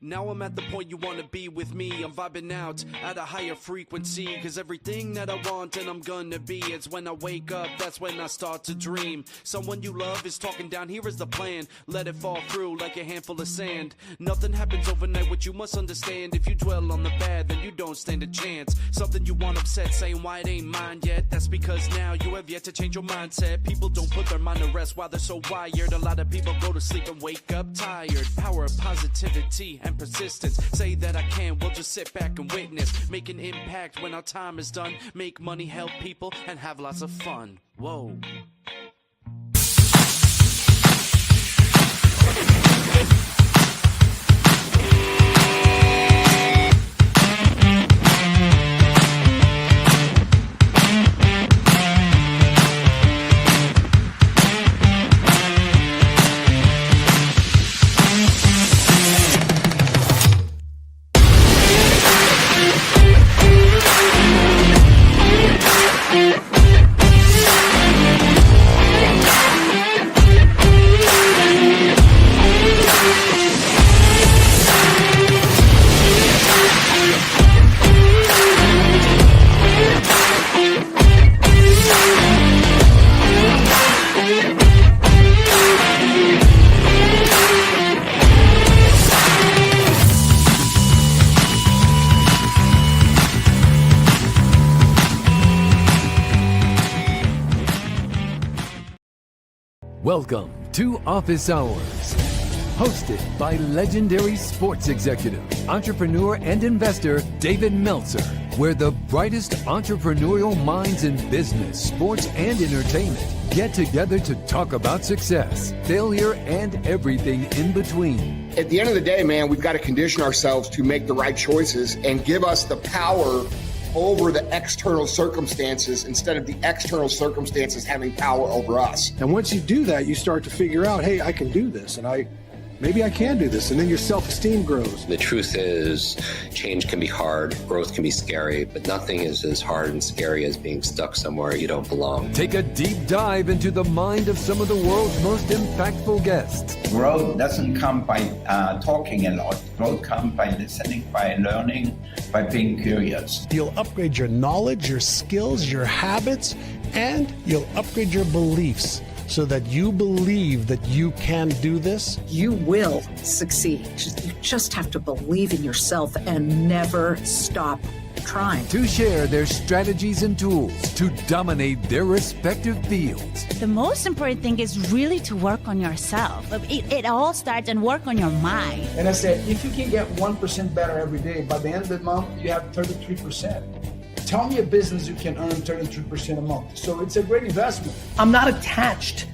Now I'm at the point you wanna be with me. I'm vibing out at a higher frequency, cause everything that I want and I'm gonna be, it's when I wake up, that's when I start to dream. Someone you love is talking down, here is the plan. Let it fall through like a handful of sand. Nothing happens overnight, what you must understand. If you dwell on the bad, then you don't stand a chance. Something you want upset, saying why it ain't mine yet. That's because now you have yet to change your mindset. People don't put their mind to rest while they're so wired. A lot of people go to sleep and wake up tired. Power of positivity and persistence. Say that I can, we'll just sit back and witness. Make an impact when our time is done. Make money, help people, and have lots of fun. Whoa. Welcome to Office Hours, hosted by legendary sports executive, entrepreneur, and investor David Meltzer, where the brightest entrepreneurial minds in business, sports, and entertainment get together to talk about success, failure, and everything in between. At the end of the day, man, we've got to condition ourselves to make the right choices and give us the power over the external circumstances instead of the external circumstances having power over us. And once you do that, you start to figure out, hey, I can do this, and maybe I can do this, and then your self-esteem grows. The truth is, change can be hard, growth can be scary, but nothing is as hard and scary as being stuck somewhere you don't belong. Take a deep dive into the mind of some of the world's most impactful guests. Growth doesn't come by talking a lot. Growth comes by listening, by learning, by being curious. You'll upgrade your knowledge, your skills, your habits, and you'll upgrade your beliefs so that you believe that you can do this. You will succeed. You just have to believe in yourself and never stop trying. To share their strategies and tools to dominate their respective fields. The most important thing is really to work on yourself. It all starts and work on your mind. And I said, if you can get 1% better every day, by the end of the month, you have 33%. Tell me a business you can earn 33% a month. So it's a great investment. I'm not attached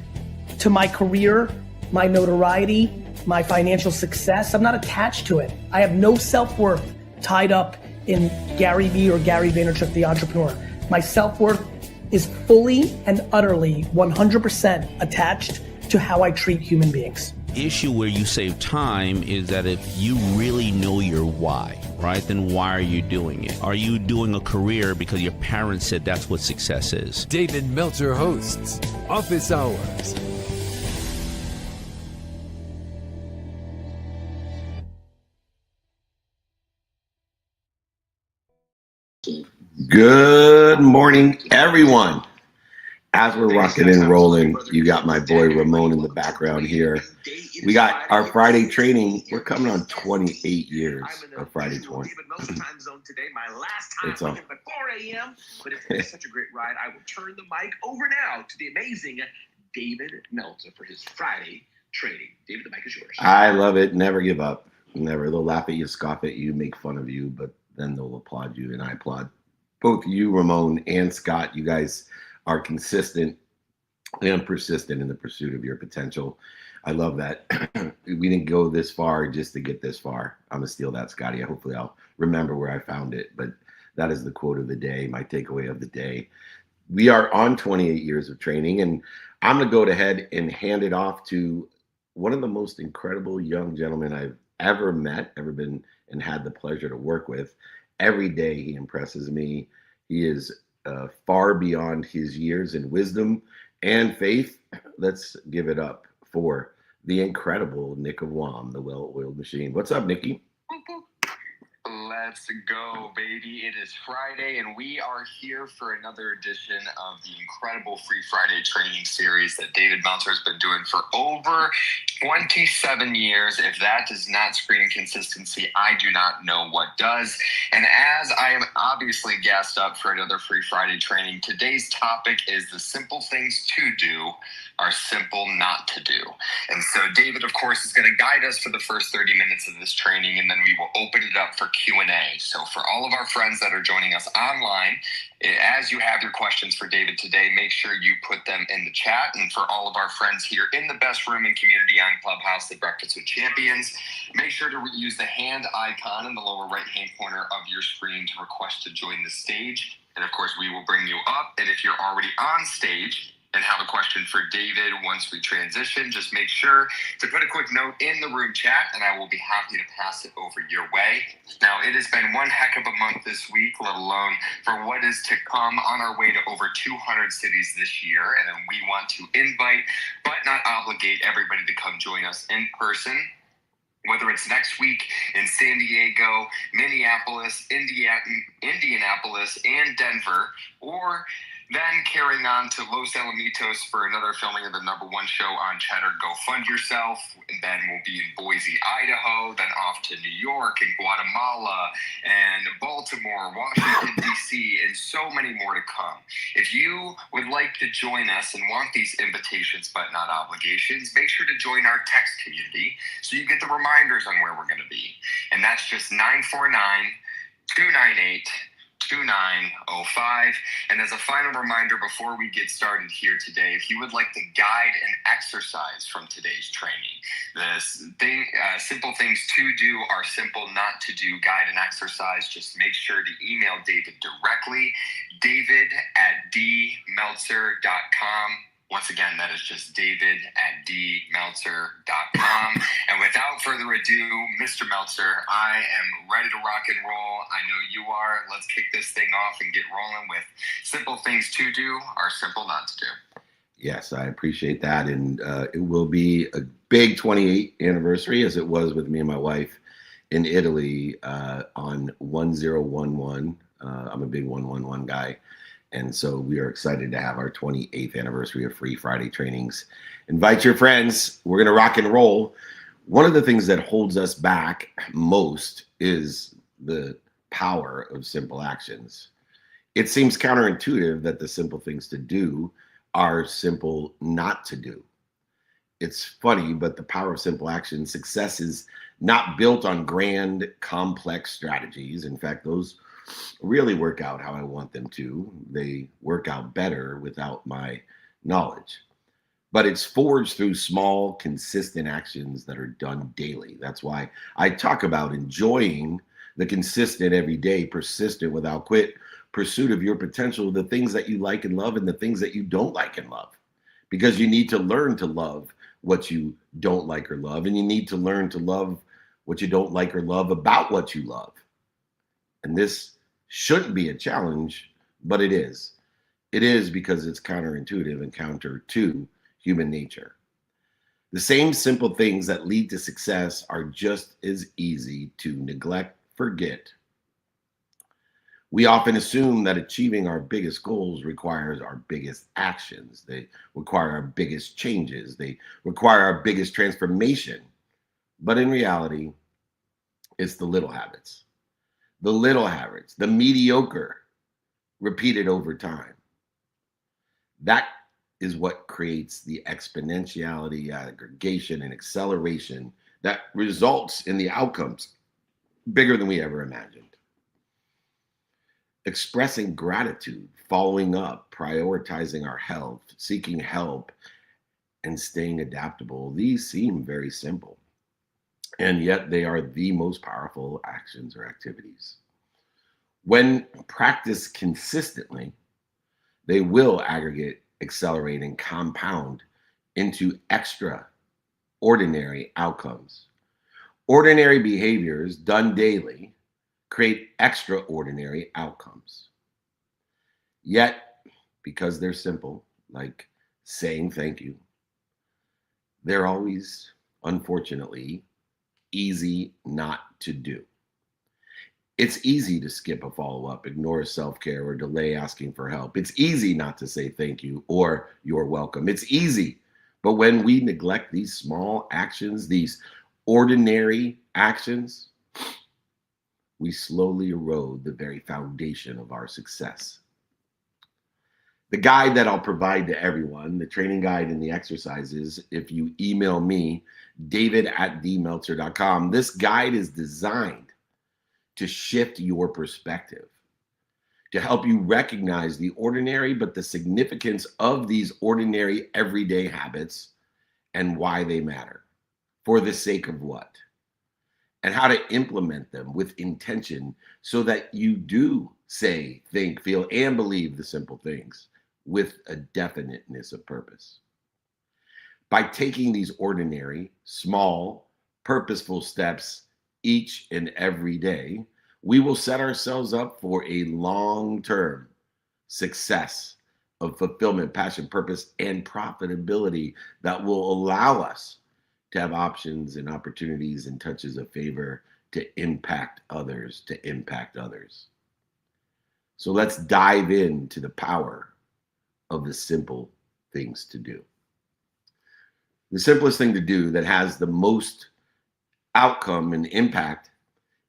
to my career, my notoriety, my financial success. I'm not attached to it. I have no self-worth tied up in Gary Vee or Gary Vaynerchuk, the entrepreneur. My self-worth is fully and utterly 100% attached to how I treat human beings. Issue where you save time is that if you really know your why, right, then why are you doing it? Are you doing a career because your parents said that's what success is? David Meltzer hosts Office Hours. Good morning, everyone. As we're rocking and rolling, you got my boy Ramon in the background here. We got our Friday training. We're coming on 28 years of Friday 20. It's on. At 4 a.m. But it's been such a great ride. I will turn the mic over now to the amazing David Meltzer for his Friday training. David, the mic is yours. I love it. Never give up. Never. They'll laugh at you, scoff at you, make fun of you, but then they'll applaud you, and I applaud both you, Ramon, and Scott. You guys are consistent and persistent in the pursuit of your potential. I love that. We didn't go this far just to get this far. I'm going to steal that, Scotty. Hopefully I'll remember where I found it, but that is the quote of the day, my takeaway of the day. We are on 28 years of training, and I'm going to go ahead and hand it off to one of the most incredible young gentlemen I've ever met, ever been and had the pleasure to work with. Every day he impresses me. He is far beyond his years in wisdom and faith. Let's give it up for the incredible Nick of Wam, the well-oiled machine. What's up, Nicky? Let's go, baby. It is Friday, and we are here for another edition of the incredible Free Friday training series that David Meltzer has been doing for over 27 years. If that does not scream consistency, I do not know what does. And as I am obviously gassed up for another Free Friday training, today's topic is the simple things to do are simple not to do. And so David, of course, is going to guide us for the first 30 minutes of this training, and then we will open it up for Q&A. So for all of our friends that are joining us online, as you have your questions for David today, make sure you put them in the chat. And for all of our friends here in the best room and community on Clubhouse, the Breakfast with Champions, make sure to use the hand icon in the lower right-hand corner of your screen to request to join the stage. And of course, we will bring you up. And if you're already on stage and have a question for David once we transition, just make sure to put a quick note in the room chat, and I will be happy to pass it over your way. Now, it has been one heck of a month this week, let alone for what is to come, on our way to over 200 cities this year. And we want to invite, but not obligate, everybody to come join us in person, whether it's next week in San Diego, Minneapolis, Indianapolis, and Denver, or then carrying on to Los Alamitos for another filming of the #1 show on Cheddar, Go Fund Yourself. And then we'll be in Boise, Idaho, then off to New York and Guatemala and Baltimore, Washington, D.C., and so many more to come. If you would like to join us and want these invitations but not obligations, make sure to join our text community so you get the reminders on where we're going to be. And that's just 949-298-2905. And as a final reminder before we get started here today, if you would like to guide an exercise from today's training, simple things to do are simple not to do, guide an exercise, just make sure to email David directly, david@dmeltzer.com. Once again, that is just david@dmeltzer.com. And without further ado, Mr. Meltzer, I am ready to rock and roll. I know you are. Let's kick this thing off and get rolling with simple things to do are simple not to do. Yes, I appreciate that. And it will be a big 28th anniversary, as it was with me and my wife in Italy on 1011. I'm a big 111 guy. And so we are excited to have our 28th anniversary of Free Friday trainings. Invite your friends. We're going to rock and roll. One of the things that holds us back most is the power of simple actions. It seems counterintuitive that the simple things to do are simple not to do. It's funny, but the power of simple action, success is not built on grand, complex strategies. In fact, those really work out how I want them to. They work out better without my knowledge. But it's forged through small, consistent actions that are done daily. That's why I talk about enjoying the consistent, everyday, persistent, without quit pursuit of your potential, the things that you like and love and the things that you don't like and love. Because you need to learn to love what you don't like or love, and you need to learn to love what you don't like or love about what you love. And this shouldn't be a challenge, but it is. It is because it's counterintuitive and counter to human nature. The same simple things that lead to success are just as easy to neglect, forget. We often assume that achieving our biggest goals requires our biggest actions. They require our biggest changes. They require our biggest transformation. But in reality, it's the little habits. The little habits, the mediocre, repeated over time. That is what creates the exponentiality, aggregation, and acceleration that results in the outcomes bigger than we ever imagined. Expressing gratitude, following up, prioritizing our health, seeking help, and staying adaptable. These seem very simple. And yet they are the most powerful actions or activities. When practiced consistently, they will aggregate, accelerate, and compound into extraordinary outcomes. Ordinary behaviors done daily create extraordinary outcomes. Yet, because they're simple, like saying thank you, they're always, unfortunately, easy not to do. It's easy to skip a follow-up, ignore self-care, or delay asking for help. It's easy not to say thank you or you're welcome. It's easy. But when we neglect these small actions, these ordinary actions, we slowly erode the very foundation of our success. The guide that I'll provide to everyone, the training guide and the exercises, if you email me, david@dmeltzer.com, this guide is designed to shift your perspective, to help you recognize the ordinary, but the significance of these ordinary everyday habits and why they matter, for the sake of what, and how to implement them with intention so that you do say, think, feel, and believe the simple things with a definiteness of purpose. By taking these ordinary, small, purposeful steps each and every day, we will set ourselves up for a long-term success of fulfillment, passion, purpose, and profitability that will allow us to have options and opportunities and touches of favor to impact others, So let's dive into the power of the simple things to do. The simplest thing to do that has the most outcome and impact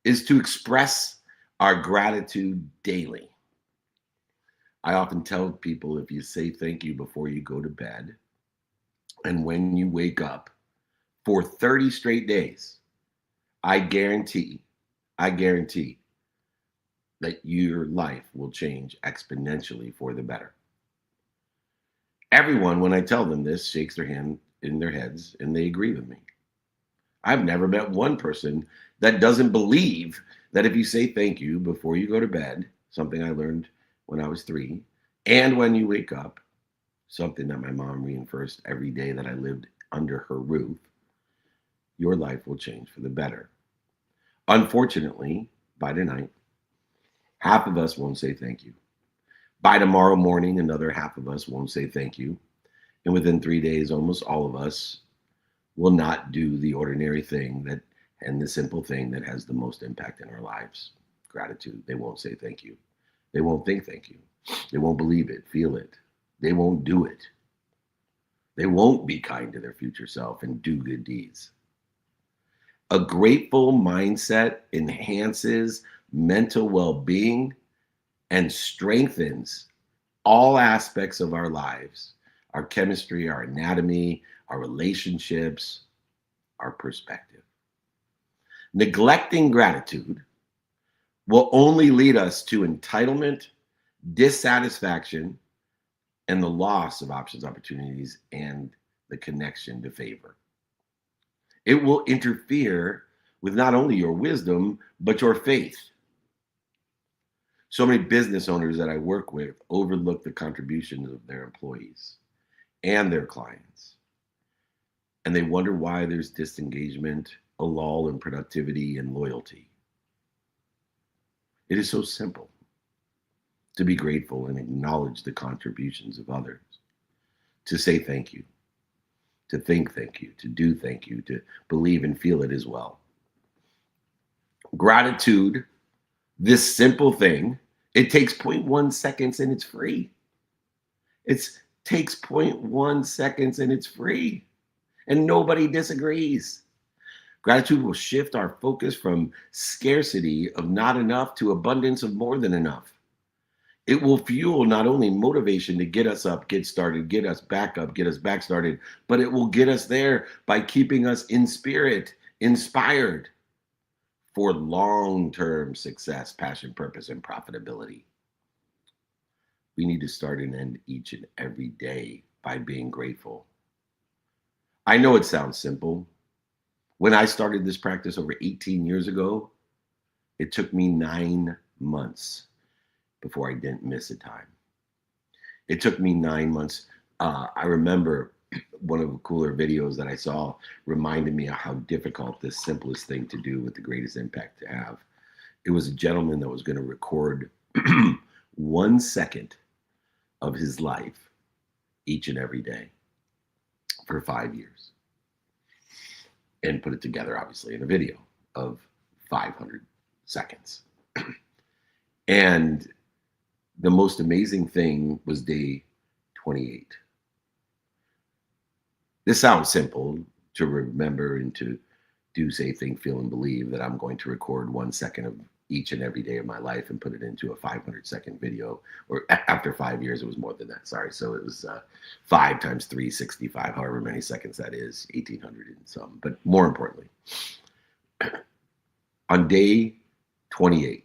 is to express our gratitude daily. I often tell people, if you say thank you before you go to bed and when you wake up for 30 straight days, I guarantee that your life will change exponentially for the better. Everyone, when I tell them this, shakes their hand in their heads and they agree with me. I've never met one person that doesn't believe that if you say thank you before you go to bed, something I learned when I was 3, and when you wake up, something that my mom reinforced every day that I lived under her roof, your life will change for the better. Unfortunately, by tonight, half of us won't say thank you. By tomorrow morning, another half of us won't say thank you. And within 3 days, almost all of us will not do the ordinary thing and the simple thing that has the most impact in our lives, gratitude. They won't say thank you. They won't think thank you. They won't believe it, feel it. They won't do it. They won't be kind to their future self and do good deeds. A grateful mindset enhances mental well-being and strengthens all aspects of our lives, our chemistry, our anatomy, our relationships, our perspective. Neglecting gratitude will only lead us to entitlement, dissatisfaction, and the loss of options, opportunities, and the connection to favor. It will interfere with not only your wisdom, but your faith. So many business owners that I work with overlook the contributions of their employees and their clients. And they wonder why there's disengagement, a lull in productivity, and loyalty. It is so simple to be grateful and acknowledge the contributions of others, to say thank you, to think thank you, to do thank you, to believe and feel it as well. Gratitude, this simple thing, it takes 0.1 seconds and it's free. It takes 0.1 seconds and it's free. And nobody disagrees. Gratitude will shift our focus from scarcity of not enough to abundance of more than enough. It will fuel not only motivation to get us up, get started, get us back up, get us back started, but it will get us there by keeping us in spirit, inspired for long-term success, passion, purpose, and profitability. We need to start and end each and every day by being grateful. I know it sounds simple. When I started this practice over 18 years ago, it took me 9 months before I didn't miss a time. It took me 9 months. I remember one of the cooler videos that I saw reminded me of how difficult this simplest thing to do with the greatest impact to have. It was a gentleman that was going to record 1 second of his life each and every day for 5 years and put it together, obviously, in a video of 500 seconds. And the most amazing thing was day 28. This sounds simple to remember and to do, say, think, feel, and believe that I'm going to record 1 second of each and every day of my life and put it into a 500-second video. Or after 5 years, it was more than that. Sorry. So it was 5 times 365, however many seconds that is, 1,800 and some. But more importantly, on day 28,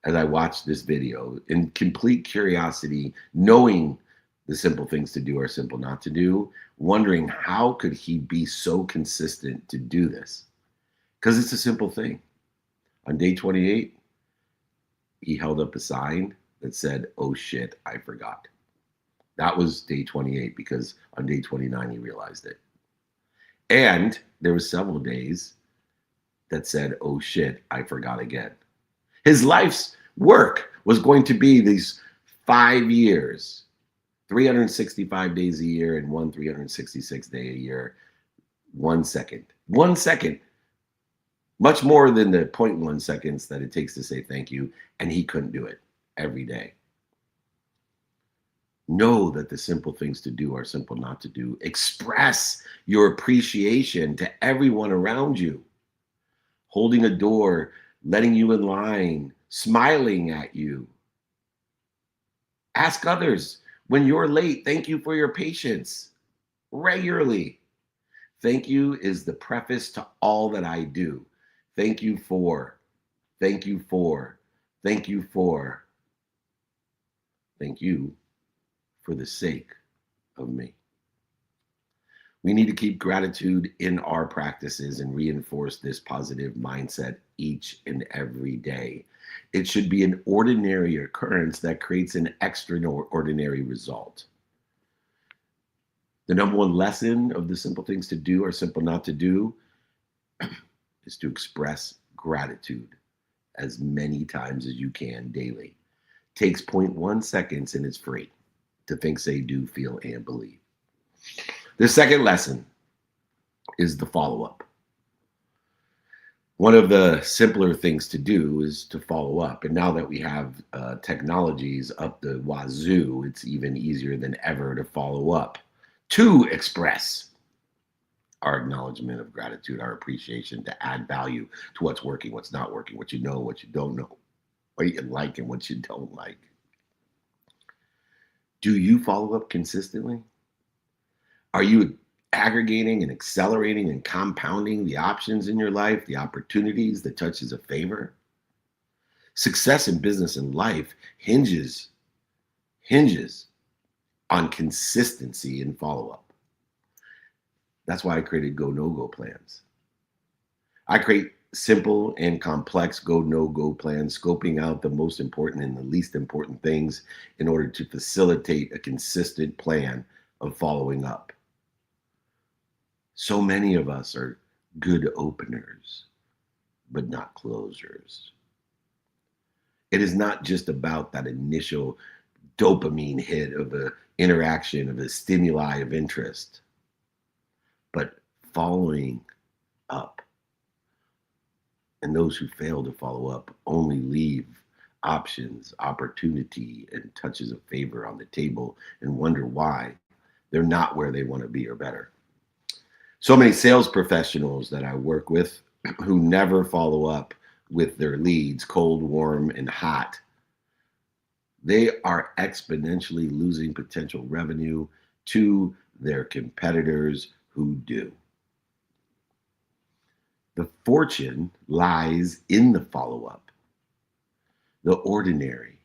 as I watched this video in complete curiosity, knowing the simple things to do are simple not to do, wondering how could he be so consistent to do this? Because it's a simple thing. On day 28, he held up a sign that said, "Oh shit, I forgot." That was day 28, because on day 29, he realized it. And there were several days that said, "Oh shit, I forgot again." His life's work was going to be these 5 years, 365 days a year and 1 366 day a year, 1 second. 1 second. Much more than the 0.1 seconds that it takes to say thank you, and he couldn't do it every day. Know that the simple things to do are simple not to do. Express your appreciation to everyone around you. Holding a door, letting you in line, smiling at you. Ask others when you're late, thank you for your patience regularly. Thank you is the preface to all that I do. Thank you for, thank you for, thank you for, thank you for the sake of me. We need to keep gratitude in our practices and reinforce this positive mindset each and every day. It should be an ordinary occurrence that creates an extraordinary result. The number one lesson of the simple things to do or simple not to do is to express gratitude as many times as you can daily. Takes 0.1 seconds and it's free to think, say, do, feel, and believe. The second lesson is the follow-up. One of the simpler things to do is to follow up. And now that we have technologies up the wazoo, it's even easier than ever to follow up, to express our acknowledgement of gratitude, our appreciation, to add value to what's working, what's not working, what you know, what you don't know, what you like and what you don't like. Do you follow up consistently? Are you aggregating and accelerating and compounding the options in your life, the opportunities, the touches of favor? Success in business and life hinges on consistency and follow-up. That's why I created Go No Go plans. I create simple and complex Go No Go plans, scoping out the most important and the least important things in order to facilitate a consistent plan of following up. So many of us are good openers, but not closers. It is not just about that initial dopamine hit of an interaction, of a stimuli of interest, but following up. And those who fail to follow up only leave options, opportunity, and touches of favor on the table and wonder why they're not where they want to be or better. So many sales professionals that I work with who never follow up with their leads, cold, warm, and hot, they are exponentially losing potential revenue to their competitors who do. The fortune lies in the follow-up, the ordinary.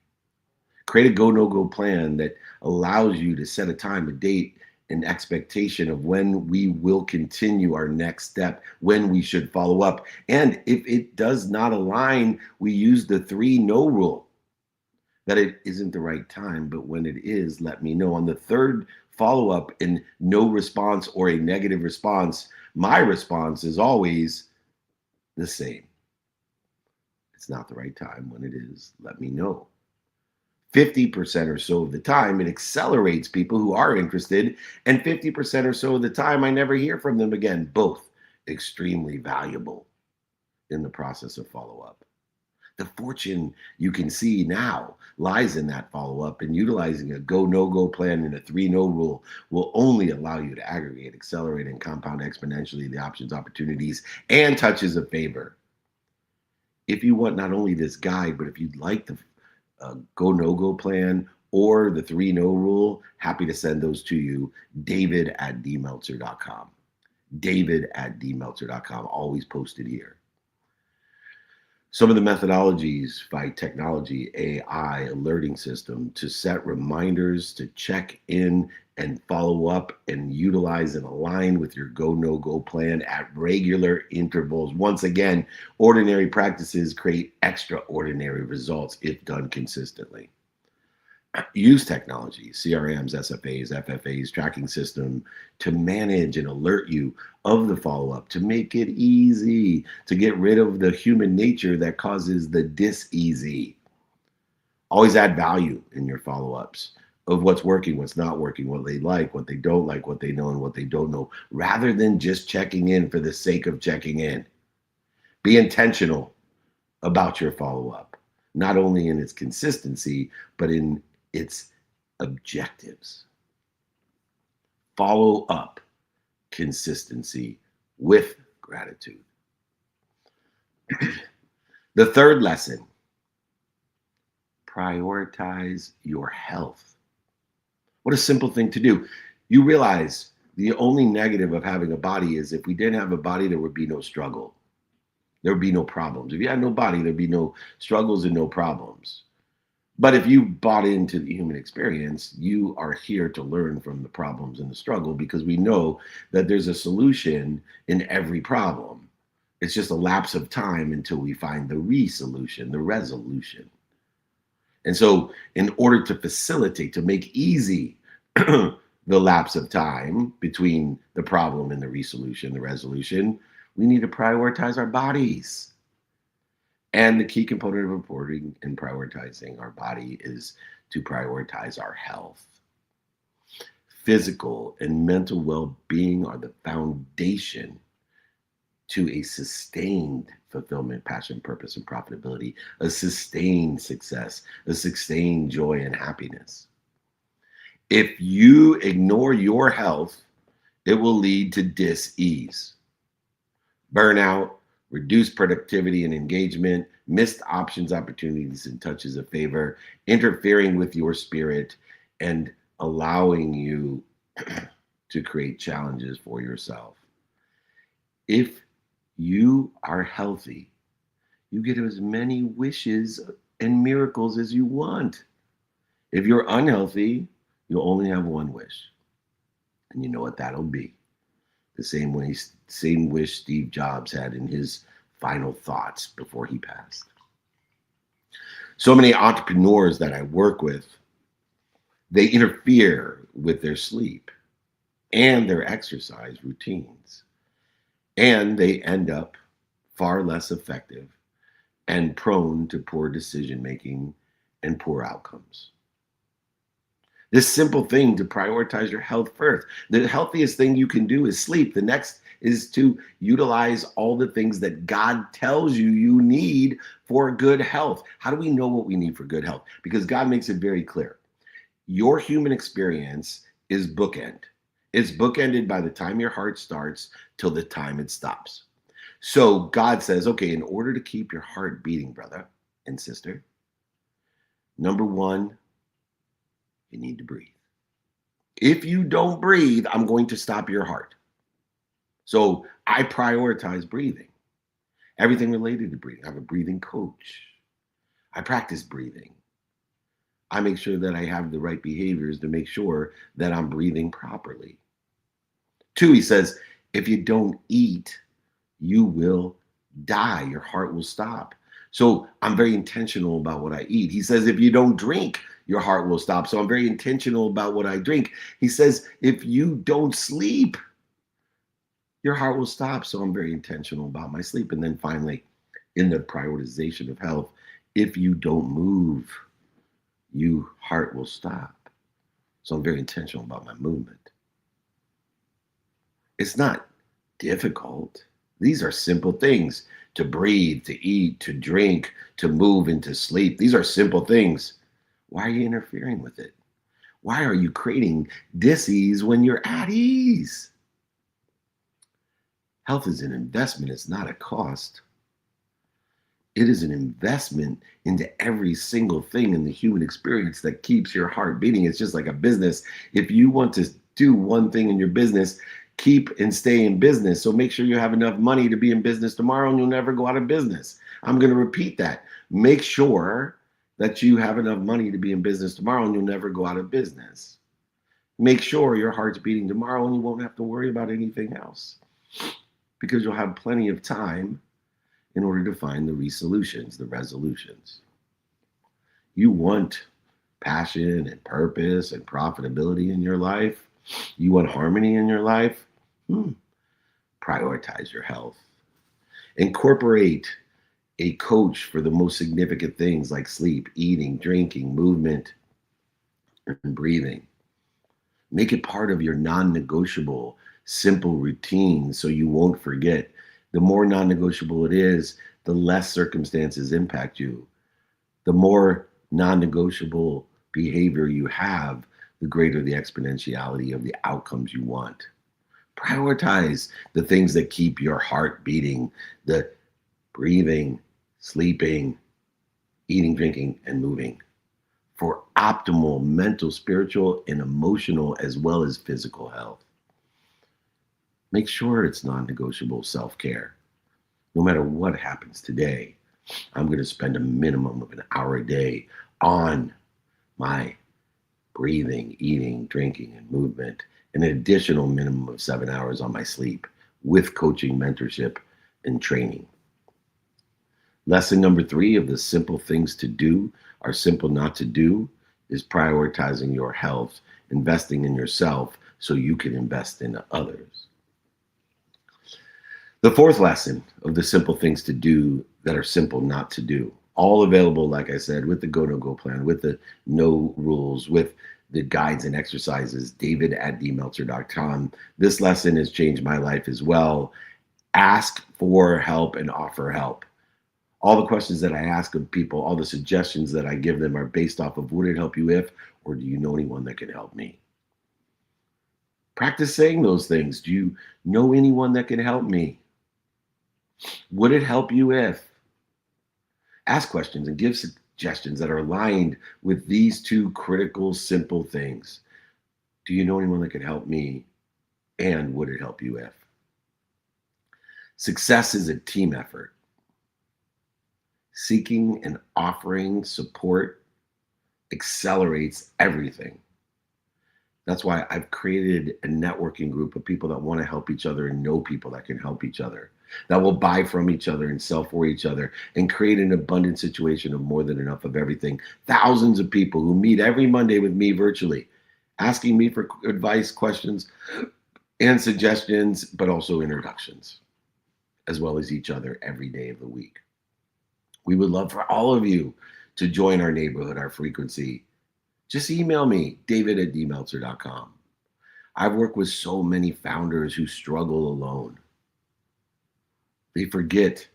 Create a Go No Go plan that allows you to set a time, a date, an expectation of when we will continue our next step, when we should follow up. And if it does not align, we use the 3-no rule, that it isn't the right time, but when it is, let me know. On the third follow-up and no response or a negative response, my response is always the same. It's not the right time. When it is, let me know. 50% or so of the time, it accelerates people who are interested, and 50% or so of the time, I never hear from them again. Both extremely valuable in the process of follow-up. The fortune you can see now lies in that follow-up, and utilizing a go, no-go plan and a 3-no rule will only allow you to aggregate, accelerate, and compound exponentially the options, opportunities, and touches of favor. If you want not only this guide, but if you'd like the go, no-go plan or the 3-no rule, happy to send those to you, david@dmeltzer.com. david@dmeltzer.com, always posted here. Some of the methodologies by technology, AI, alerting system to set reminders to check in and follow up and utilize and align with your go, no-go plan at regular intervals. Once again, ordinary practices create extraordinary results if done consistently. Use technology, CRMs, SFAs, FFAs, tracking system to manage and alert you of the follow-up, to make it easy, to get rid of the human nature that causes the dis-easy. Always add value in your follow-ups of what's working, what's not working, what they like, what they don't like, what they know, and what they don't know, rather than just checking in for the sake of checking in. Be intentional about your follow-up, not only in its consistency, but in its objectives. Follow up consistency with gratitude. The third lesson, prioritize your health. What a simple thing to do. You realize the only negative of having a body is if we didn't have a body, there would be no struggle. There would be no problems. If you had no body, there'd be no struggles and no problems. But if you bought into the human experience, you are here to learn from the problems and the struggle, because we know that there's a solution in every problem. It's just a lapse of time until we find the resolution, the resolution. And so in order to facilitate, to make easy the lapse of time between the problem and the resolution, the resolution, we need to prioritize our bodies. And the key component of reporting and prioritizing our body is to prioritize our health. Physical and mental well-being are the foundation to a sustained fulfillment, passion, purpose, and profitability, a sustained success, a sustained joy and happiness. If you ignore your health, it will lead to dis-ease, burnout, reduced productivity and engagement, missed options, opportunities, and touches of favor, interfering with your spirit and allowing you to create challenges for yourself. If you are healthy, you get as many wishes and miracles as you want. If you're unhealthy, you'll only have one wish. And you know what that'll be. The same wish Steve Jobs had in his final thoughts before he passed. So many entrepreneurs that I work with, they interfere with their sleep and their exercise routines, and they end up far less effective and prone to poor decision making and poor outcomes. This simple thing to prioritize your health first. The healthiest thing you can do is sleep. The next is to utilize all the things that God tells you you need for good health. How do we know what we need for good health? Because God makes it very clear. Your human experience is bookend. It's bookended by the time your heart starts till the time it stops. So God says, okay, in order to keep your heart beating, brother and sister, number one, you need to breathe. If you don't breathe, I'm going to stop your heart. So I prioritize breathing. Everything related to breathing. I have a breathing coach. I practice breathing. I make sure that I have the right behaviors to make sure that I'm breathing properly. 2, he says, if you don't eat, you will die. Your heart will stop. So I'm very intentional about what I eat. He says, if you don't drink, your heart will stop. So I'm very intentional about what I drink. He says, if you don't sleep, your heart will stop. So I'm very intentional about my sleep. And then finally, in the prioritization of health, if you don't move, your heart will stop. So I'm very intentional about my movement. It's not difficult. These are simple things. to breathe, to eat, to drink, to move, and to sleep. These are simple things. Why are you interfering with it? Why are you creating dis-ease when you're at ease? Health is an investment. It's not a cost. It is an investment into every single thing in the human experience that keeps your heart beating. It's just like a business. If you want to do one thing in your business, keep and stay in business. So make sure you have enough money to be in business tomorrow and you'll never go out of business. I'm going to repeat that. Make sure that you have enough money to be in business tomorrow and you'll never go out of business. Make sure your heart's beating tomorrow and you won't have to worry about anything else, because you'll have plenty of time in order to find the resolutions, the resolutions. You want passion and purpose and profitability in your life. You want harmony in your life. Prioritize your health. Incorporate a coach for the most significant things like sleep, eating, drinking, movement, and breathing. Make it part of your non-negotiable, simple routine so you won't forget. The more non-negotiable it is, the less circumstances impact you. The more non-negotiable behavior you have, the greater the exponentiality of the outcomes you want. Prioritize the things that keep your heart beating, the breathing, sleeping, eating, drinking, and moving, for optimal mental, spiritual, and emotional, as well as physical health. Make sure it's non-negotiable self-care. No matter what happens today, I'm going to spend a minimum of an hour a day on my breathing, eating, drinking, and movement, and an additional minimum of 7 hours on my sleep with coaching, mentorship, and training. Lesson number 3 of the simple things to do are simple not to do is prioritizing your health, investing in yourself so you can invest in others. The 4th lesson of the simple things to do that are simple not to do, all available, like I said, with the Go No Go plan, with the no rules, with the guides and exercises, david@dmeltzer.com. This lesson has changed my life as well. Ask for help and offer help. All the questions that I ask of people, all the suggestions that I give them are based off of would it help you if, or do you know anyone that can help me? Practice saying those things. Do you know anyone that can help me? Would it help you if? Ask questions and give suggestions that are aligned with these 2 critical, simple things. Do you know anyone that can help me? And would it help you if? Success is a team effort. Seeking and offering support accelerates everything. That's why I've created a networking group of people that want to help each other and know people that can help each other, that will buy from each other and sell for each other and create an abundant situation of more than enough of everything. Thousands of people who meet every Monday with me virtually, asking me for advice, questions, and suggestions, but also introductions, as well as each other every day of the week. We would love for all of you to join our neighborhood, our frequency. Just email me, david@dmeltzer.com. I've worked with so many founders who struggle alone. They forget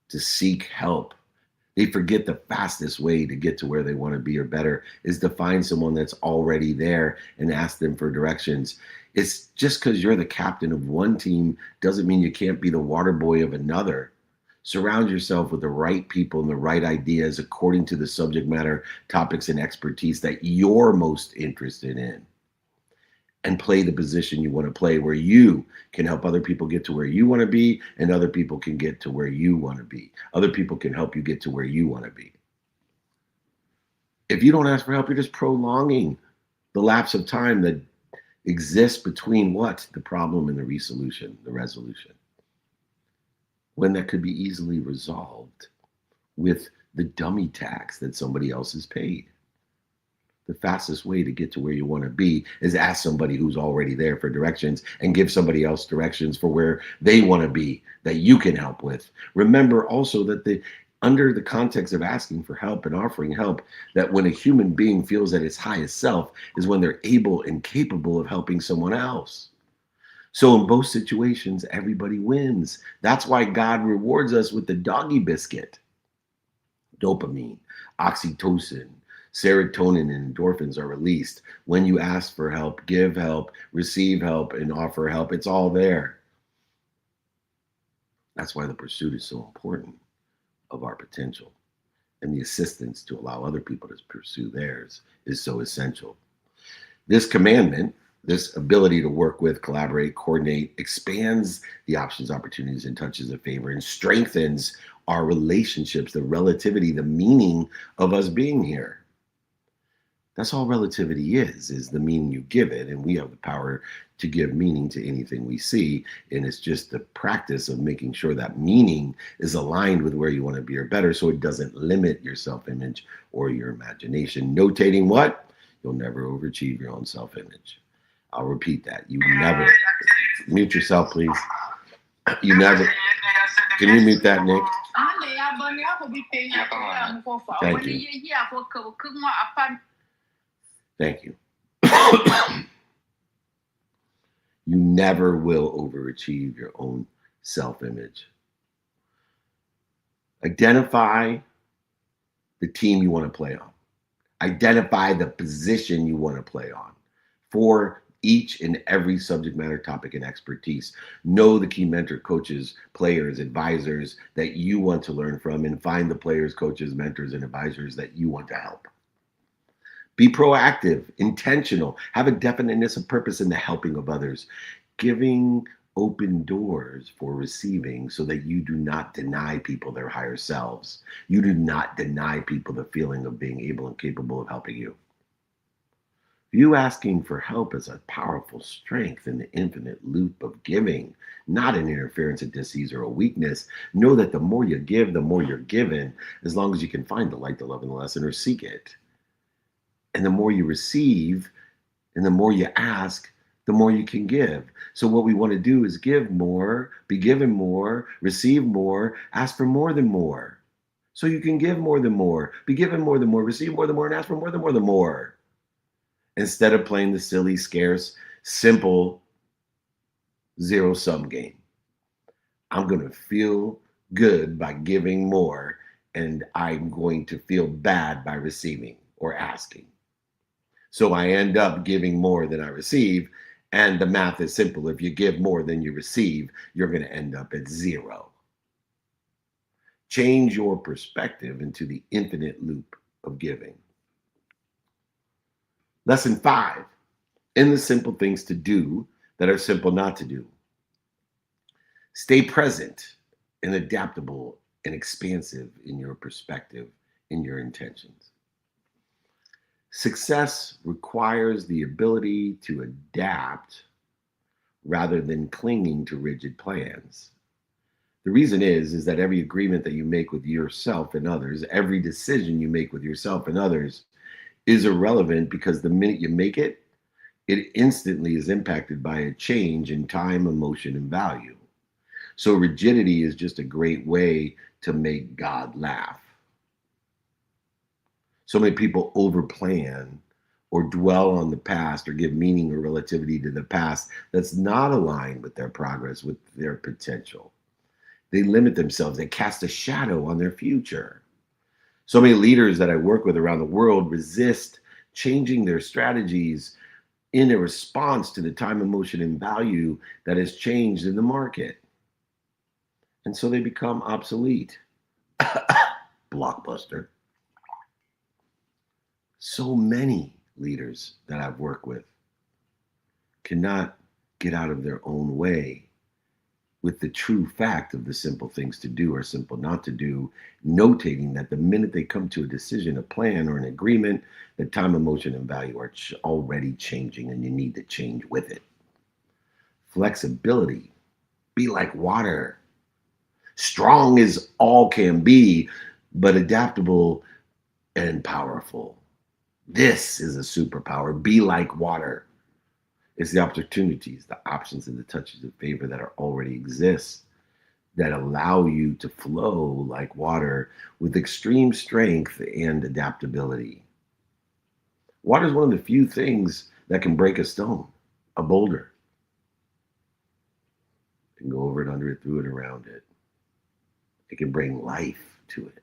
to seek help. They forget the fastest way to get to where they want to be or better is to find someone that's already there and ask them for directions. It's just because you're the captain of one team doesn't mean you can't be the water boy of another. Surround yourself with the right people and the right ideas according to the subject matter, topics, and expertise that you're most interested in. And play the position you want to play where you can help other people get to where you want to be and other people can get to where you want to be. Other people can help you get to where you want to be. If you don't ask for help, you're just prolonging the lapse of time that exists between what? The problem and the resolution, the resolution. When that could be easily resolved with the dummy tax that somebody else has paid. The fastest way to get to where you want to be is ask somebody who's already there for directions and give somebody else directions for where they want to be that you can help with. Remember also that under the context of asking for help and offering help, that when a human being feels at its highest self is when they're able and capable of helping someone else. So in both situations, everybody wins. That's why God rewards us with the doggy biscuit. Dopamine, oxytocin, serotonin, and endorphins are released when you ask for help, give help, receive help, and offer help. It's all there. That's why the pursuit is so important of our potential. And the assistance to allow other people to pursue theirs is so essential. This commandment, this ability to work with, collaborate, coordinate, expands the options, opportunities, and touches of favor and strengthens our relationships, the relativity, the meaning of us being here. That's all relativity is the meaning you give it. And we have the power to give meaning to anything we see. And it's just the practice of making sure that meaning is aligned with where you want to be or better, so it doesn't limit your self-image or your imagination. Notating what? You'll never overachieve your own self-image. I'll repeat that. You never. Mute yourself, please. You never. Can you mute that, Nick? Thank you. Thank you. You never will overachieve your own self-image. Identify the team you want to play on. Identify the position you want to play on for each and every subject matter topic and expertise. Know the key mentor, coaches, players, advisors that you want to learn from, and find the players, coaches, mentors, and advisors that you want to help. Be proactive, intentional, have a definiteness of purpose in the helping of others, giving open doors for receiving so that you do not deny people their higher selves. You do not deny people the feeling of being able and capable of helping you. You asking for help is a powerful strength in the infinite loop of giving, not an interference, a disease, or a weakness. Know that the more you give, the more you're given, as long as you can find the light, the love, and the lesson, or seek it. And the more you receive and the more you ask, the more you can give. So what we want to do is give more, be given more, receive more, ask for more than more. So you can give more than more, be given more than more, receive more than more, and ask for more than more. Instead of playing the silly, scarce, simple, zero-sum game. I'm going to feel good by giving more, and I'm going to feel bad by receiving or asking. So I end up giving more than I receive, and the math is simple. If you give more than you receive, you're going to end up at zero. Change your perspective into the infinite loop of giving. Lesson 5, in the simple things to do that are simple not to do. Stay present and adaptable and expansive in your perspective, in your intentions. Success requires the ability to adapt rather than clinging to rigid plans. The reason is that every agreement that you make with yourself and others, every decision you make with yourself and others is irrelevant, because the minute you make it, it instantly is impacted by a change in time, emotion, and value. So rigidity is just a great way to make God laugh. So many people overplan or dwell on the past or give meaning or relativity to the past that's not aligned with their progress, with their potential. They limit themselves. They cast a shadow on their future. So many leaders that I work with around the world resist changing their strategies in a response to the time, emotion, and value that has changed in the market. And so they become obsolete. Blockbuster. So many leaders that I've worked with cannot get out of their own way with the true fact of the simple things to do or simple not to do, notating that the minute they come to a decision, a plan, or an agreement, the time, emotion, and value are already changing, and you need to change with it. Flexibility. Be like water. Strong as all can be, but adaptable and powerful. This is a superpower. Be like water. It's the opportunities, the options, and the touches of favor that already exist that allow you to flow like water with extreme strength and adaptability. Water is one of the few things that can break a stone, a boulder. It can go over it, under it, through it, around it. It can bring life to it.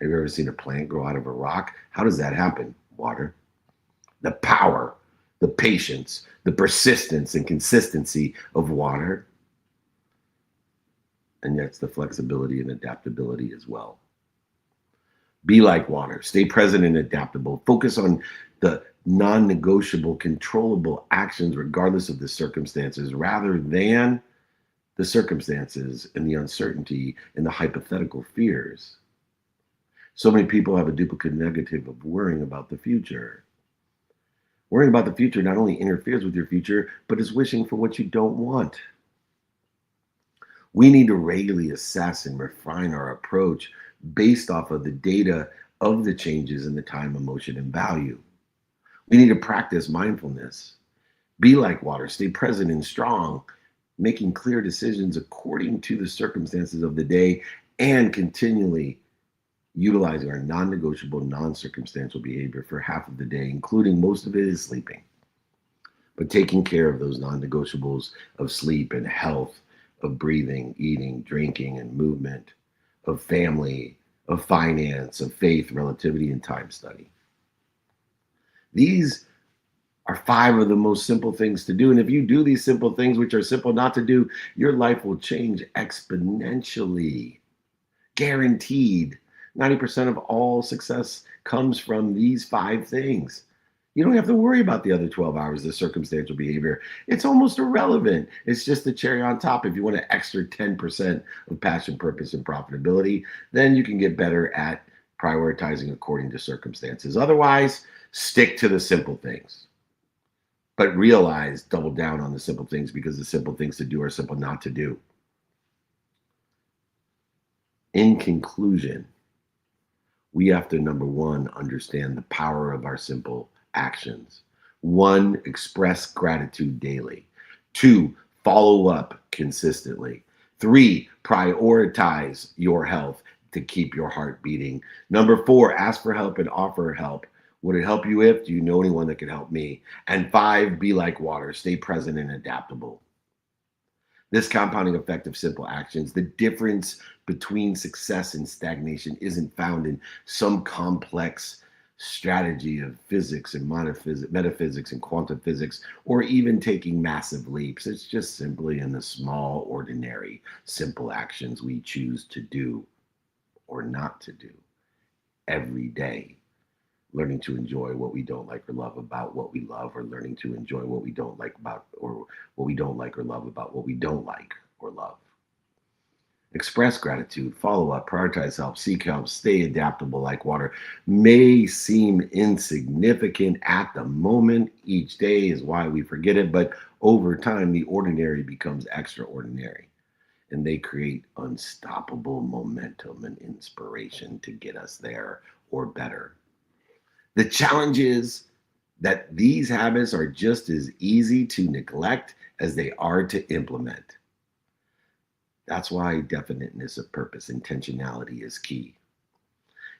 Have you ever seen a plant grow out of a rock? How does that happen? Water. The power, the patience, the persistence and consistency of water. And yet it's the flexibility and adaptability as well. Be like water. Stay present and adaptable. Focus on the non-negotiable, controllable actions regardless of the circumstances, rather than the circumstances and the uncertainty and the hypothetical fears. So many people have a duplicate negative of worrying about the future. Worrying about the future not only interferes with your future, but is wishing for what you don't want. We need to regularly assess and refine our approach based off of the data of the changes in the time, emotion, and value. We need to practice mindfulness. Be like water, stay present and strong, making clear decisions according to the circumstances of the day, and continually utilizing our non-negotiable, non-circumstantial behavior for half of the day, including most of it is sleeping. But taking care of those non-negotiables of sleep and health, of breathing, eating, drinking, and movement, of family, of finance, of faith, relativity, and time study. These are 5 of the most simple things to do. And if you do these simple things, which are simple not to do, your life will change exponentially. Guaranteed. 90% of all success comes from these 5 things. You don't have to worry about the other 12 hours, the circumstantial behavior. It's almost irrelevant. It's just the cherry on top. If you want an extra 10% of passion, purpose, and profitability, then you can get better at prioritizing according to circumstances. Otherwise, stick to the simple things. But realize, double down on the simple things, because the simple things to do are simple not to do. In conclusion, we have to, number 1, understand the power of our simple actions. 1, express gratitude daily. 2, follow up consistently. 3, prioritize your health to keep your heart beating. Number 4, ask for help and offer help. Would it help you if? Do you know anyone that could help me? And 5, be like water. Stay present and adaptable. This compounding effect of simple actions, the difference between success and stagnation isn't found in some complex strategy of physics and metaphysics and quantum physics, or even taking massive leaps. It's just simply in the small, ordinary, simple actions we choose to do or not to do every day. Learning to enjoy what we don't like or love about what we love, or learning to enjoy what we don't like about, or what we don't like or love about what we don't like or love. Express gratitude, follow up, prioritize help, seek help, stay adaptable like water. May seem insignificant at the moment. Each day is why we forget it, but over time, the ordinary becomes extraordinary, and they create unstoppable momentum and inspiration to get us there or better. The challenge is that these habits are just as easy to neglect as they are to implement. That's why definiteness of purpose, intentionality is key.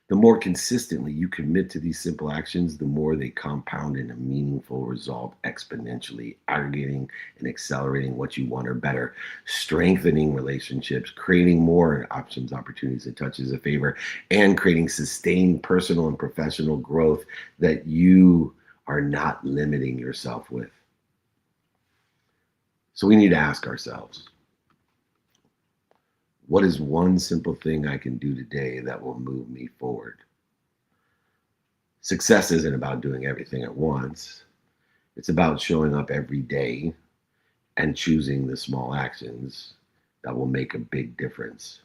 The more consistently you commit to these simple actions, the more they compound in a meaningful result exponentially, aggregating and accelerating what you want or better, strengthening relationships, creating more options, opportunities, and touches of favor, and creating sustained personal and professional growth that you are not limiting yourself with. So we need to ask ourselves, what is one simple thing I can do today that will move me forward? Success isn't about doing everything at once. It's about showing up every day and choosing the small actions that will make a big difference.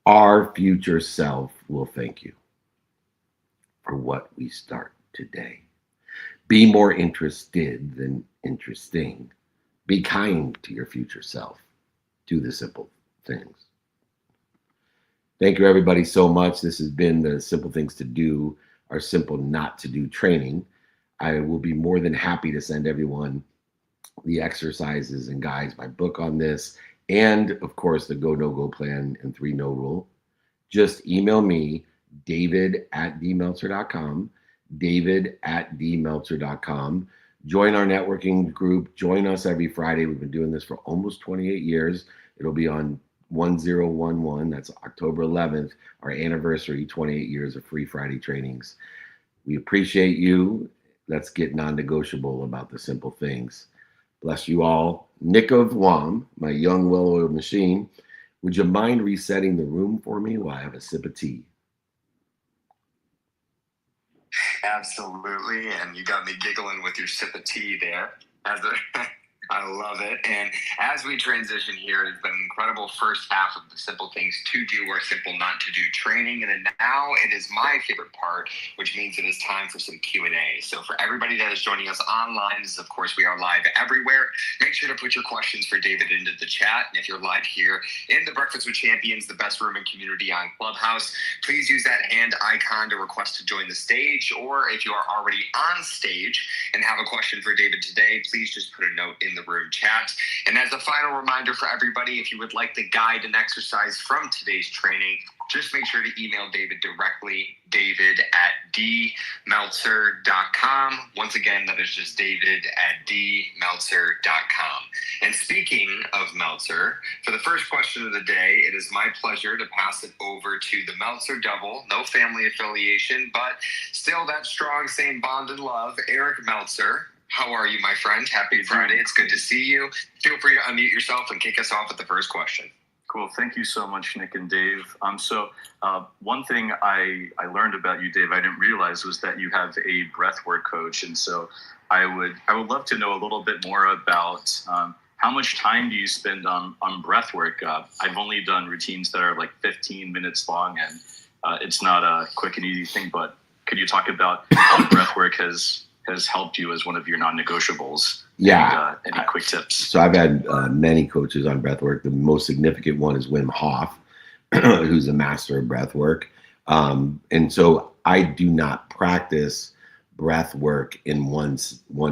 Our future self will thank you for what we start today. Be more interested than interesting. Be kind to your future self. Do the simple things. Thank you, everybody, so much. This has been the Simple Things to Do, our Simple Not to Do training. I will be more than happy to send everyone the exercises and guides, my book on this, and of course the Go No Go plan and 3 No Rule. Just email me, David@dmeltzer.com, David@dmeltzer.com. Join our networking group. Join us every Friday. We've been doing this for almost 28 years. It'll be on 1011. That's October 11th, our anniversary, 28 years of free Friday trainings. We appreciate you. Let's get non-negotiable about the simple things. Bless you all. Nick of Wam, my young well-oiled machine, would you mind resetting the room for me while I have a sip of tea? Absolutely, and you got me giggling with your sip of tea there. I love it. And as we transition here, it's been an incredible first half of the Simple Things to Do or Simple Not to Do training. And then now it is my favorite part, which means it is time for some Q&A. So for everybody that is joining us online, this is, of course, we are live everywhere. Make sure to put your questions for David into the chat. And if you're live here in the Breakfast with Champions, the best room and community on Clubhouse, please use that hand icon to request to join the stage. Or if you are already on stage and have a question for David today, please just put a note in the room chat. And as a final reminder for everybody, if you would like the guide and exercise from today's training, just make sure to email David directly, david@dmeltzer.com. Once again, that is just david@dmeltzer.com. And speaking of Meltzer, for the first question of the day, it is my pleasure to pass it over to the Meltzer double, no family affiliation, but still that strong, same bond and love, Eric Meltzer. How are you, my friend? Happy Friday. It's good to see you. Feel free to unmute yourself and kick us off with the first question. Cool. Thank you so much, Nick and Dave. One thing I learned about you, Dave, I didn't realize was that you have a breathwork coach. And so I would love to know a little bit more about how much time do you spend on breathwork? I've only done routines that are like 15 minutes long, and it's not a quick and easy thing, but could you talk about how breathwork has helped you as one of your non-negotiables? Yeah. And, any quick tips? So I've had many coaches on breathwork. The most significant one is Wim Hof, who's a master of breathwork. And so I do not practice breathwork in one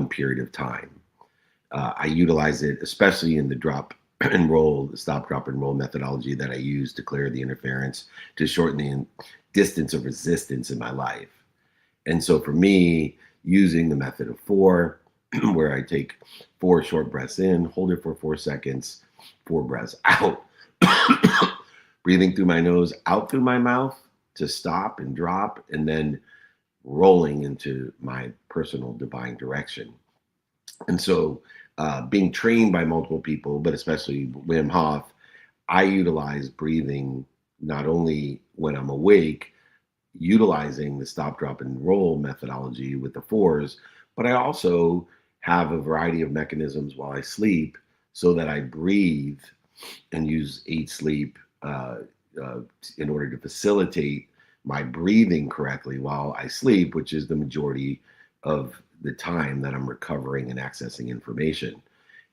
period of time. I utilize it, especially in the drop and roll, the stop, drop, and roll methodology that I use to clear the interference, to shorten the distance of resistance in my life. And so for me, using the method of 4, where I take 4 short breaths in, hold it for 4 seconds, 4 breaths out, breathing through my nose, out through my mouth to stop and drop, and then rolling into my personal divine direction. And so being trained by multiple people, but especially Wim Hof, I utilize breathing not only when I'm awake, utilizing the stop, drop, and roll methodology with the 4s, but I also have a variety of mechanisms while I sleep so that I breathe and use 8 sleep in order to facilitate my breathing correctly while I sleep, which is the majority of the time that I'm recovering and accessing information.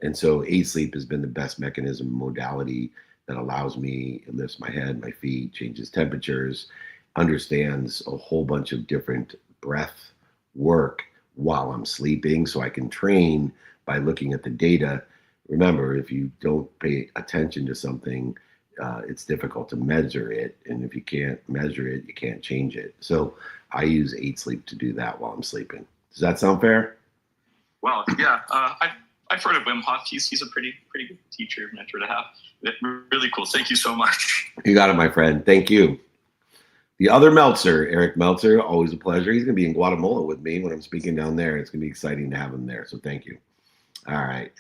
And so 8 sleep has been the best mechanism modality that allows me, it lifts my head, my feet, changes temperatures, understands a whole bunch of different breath work while I'm sleeping, so I can train by looking at the data. Remember, if you don't pay attention to something, it's difficult to measure it. And if you can't measure it, you can't change it. So I use 8 sleep to do that while I'm sleeping. Does that sound fair? Well, yeah. I've heard of Wim Hof. He's a pretty good teacher, mentor to have. Really cool. Thank you so much. You got it, my friend. Thank you. The other Meltzer, Eric Meltzer, always a pleasure. He's going to be in Guatemala with me when I'm speaking down there. It's going to be exciting to have him there. So thank you. All right.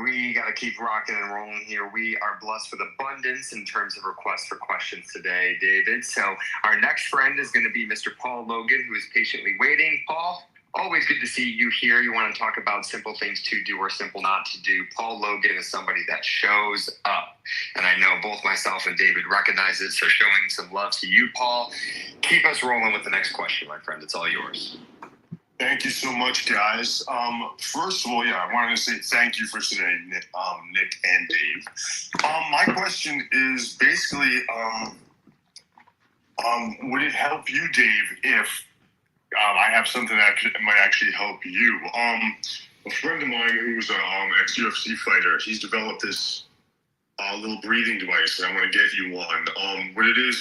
We got to keep rocking and rolling here. We are blessed with abundance in terms of requests for questions today, David. So our next friend is going to be Mr. Paul Logan, who is patiently waiting. Paul, always good to see you here. You want to talk about simple things to do or simple not to do. Paul Logan is somebody that shows up. And I know both myself and David recognize it. So showing some love to you, Paul. Keep us rolling with the next question, my friend. It's all yours. Thank you so much, guys. First of all, I wanted to say thank you for today, Nick and Dave. My question is basically, would it help you, Dave, if I have something that might actually help you? A friend of mine who's an ex-UFC fighter, he's developed this little breathing device, and I want to get you one. What it is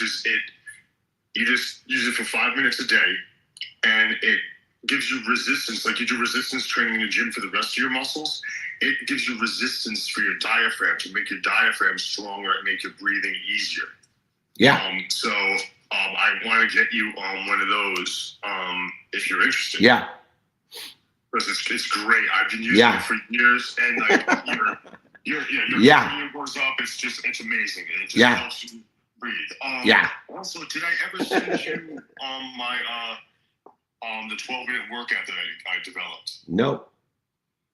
you just use it for 5 minutes a day, and it gives you resistance. Like you do resistance training in the gym for the rest of your muscles. It gives you resistance for your diaphragm to make your diaphragm stronger and make your breathing easier. Yeah. So I want to get you on one of those if you're interested. Yeah. Because it's great. I've been using it for years, and like your breathing goes up. It's amazing. It just helps you breathe. Also, did I ever send you my the 12-minute workout that I developed? Nope.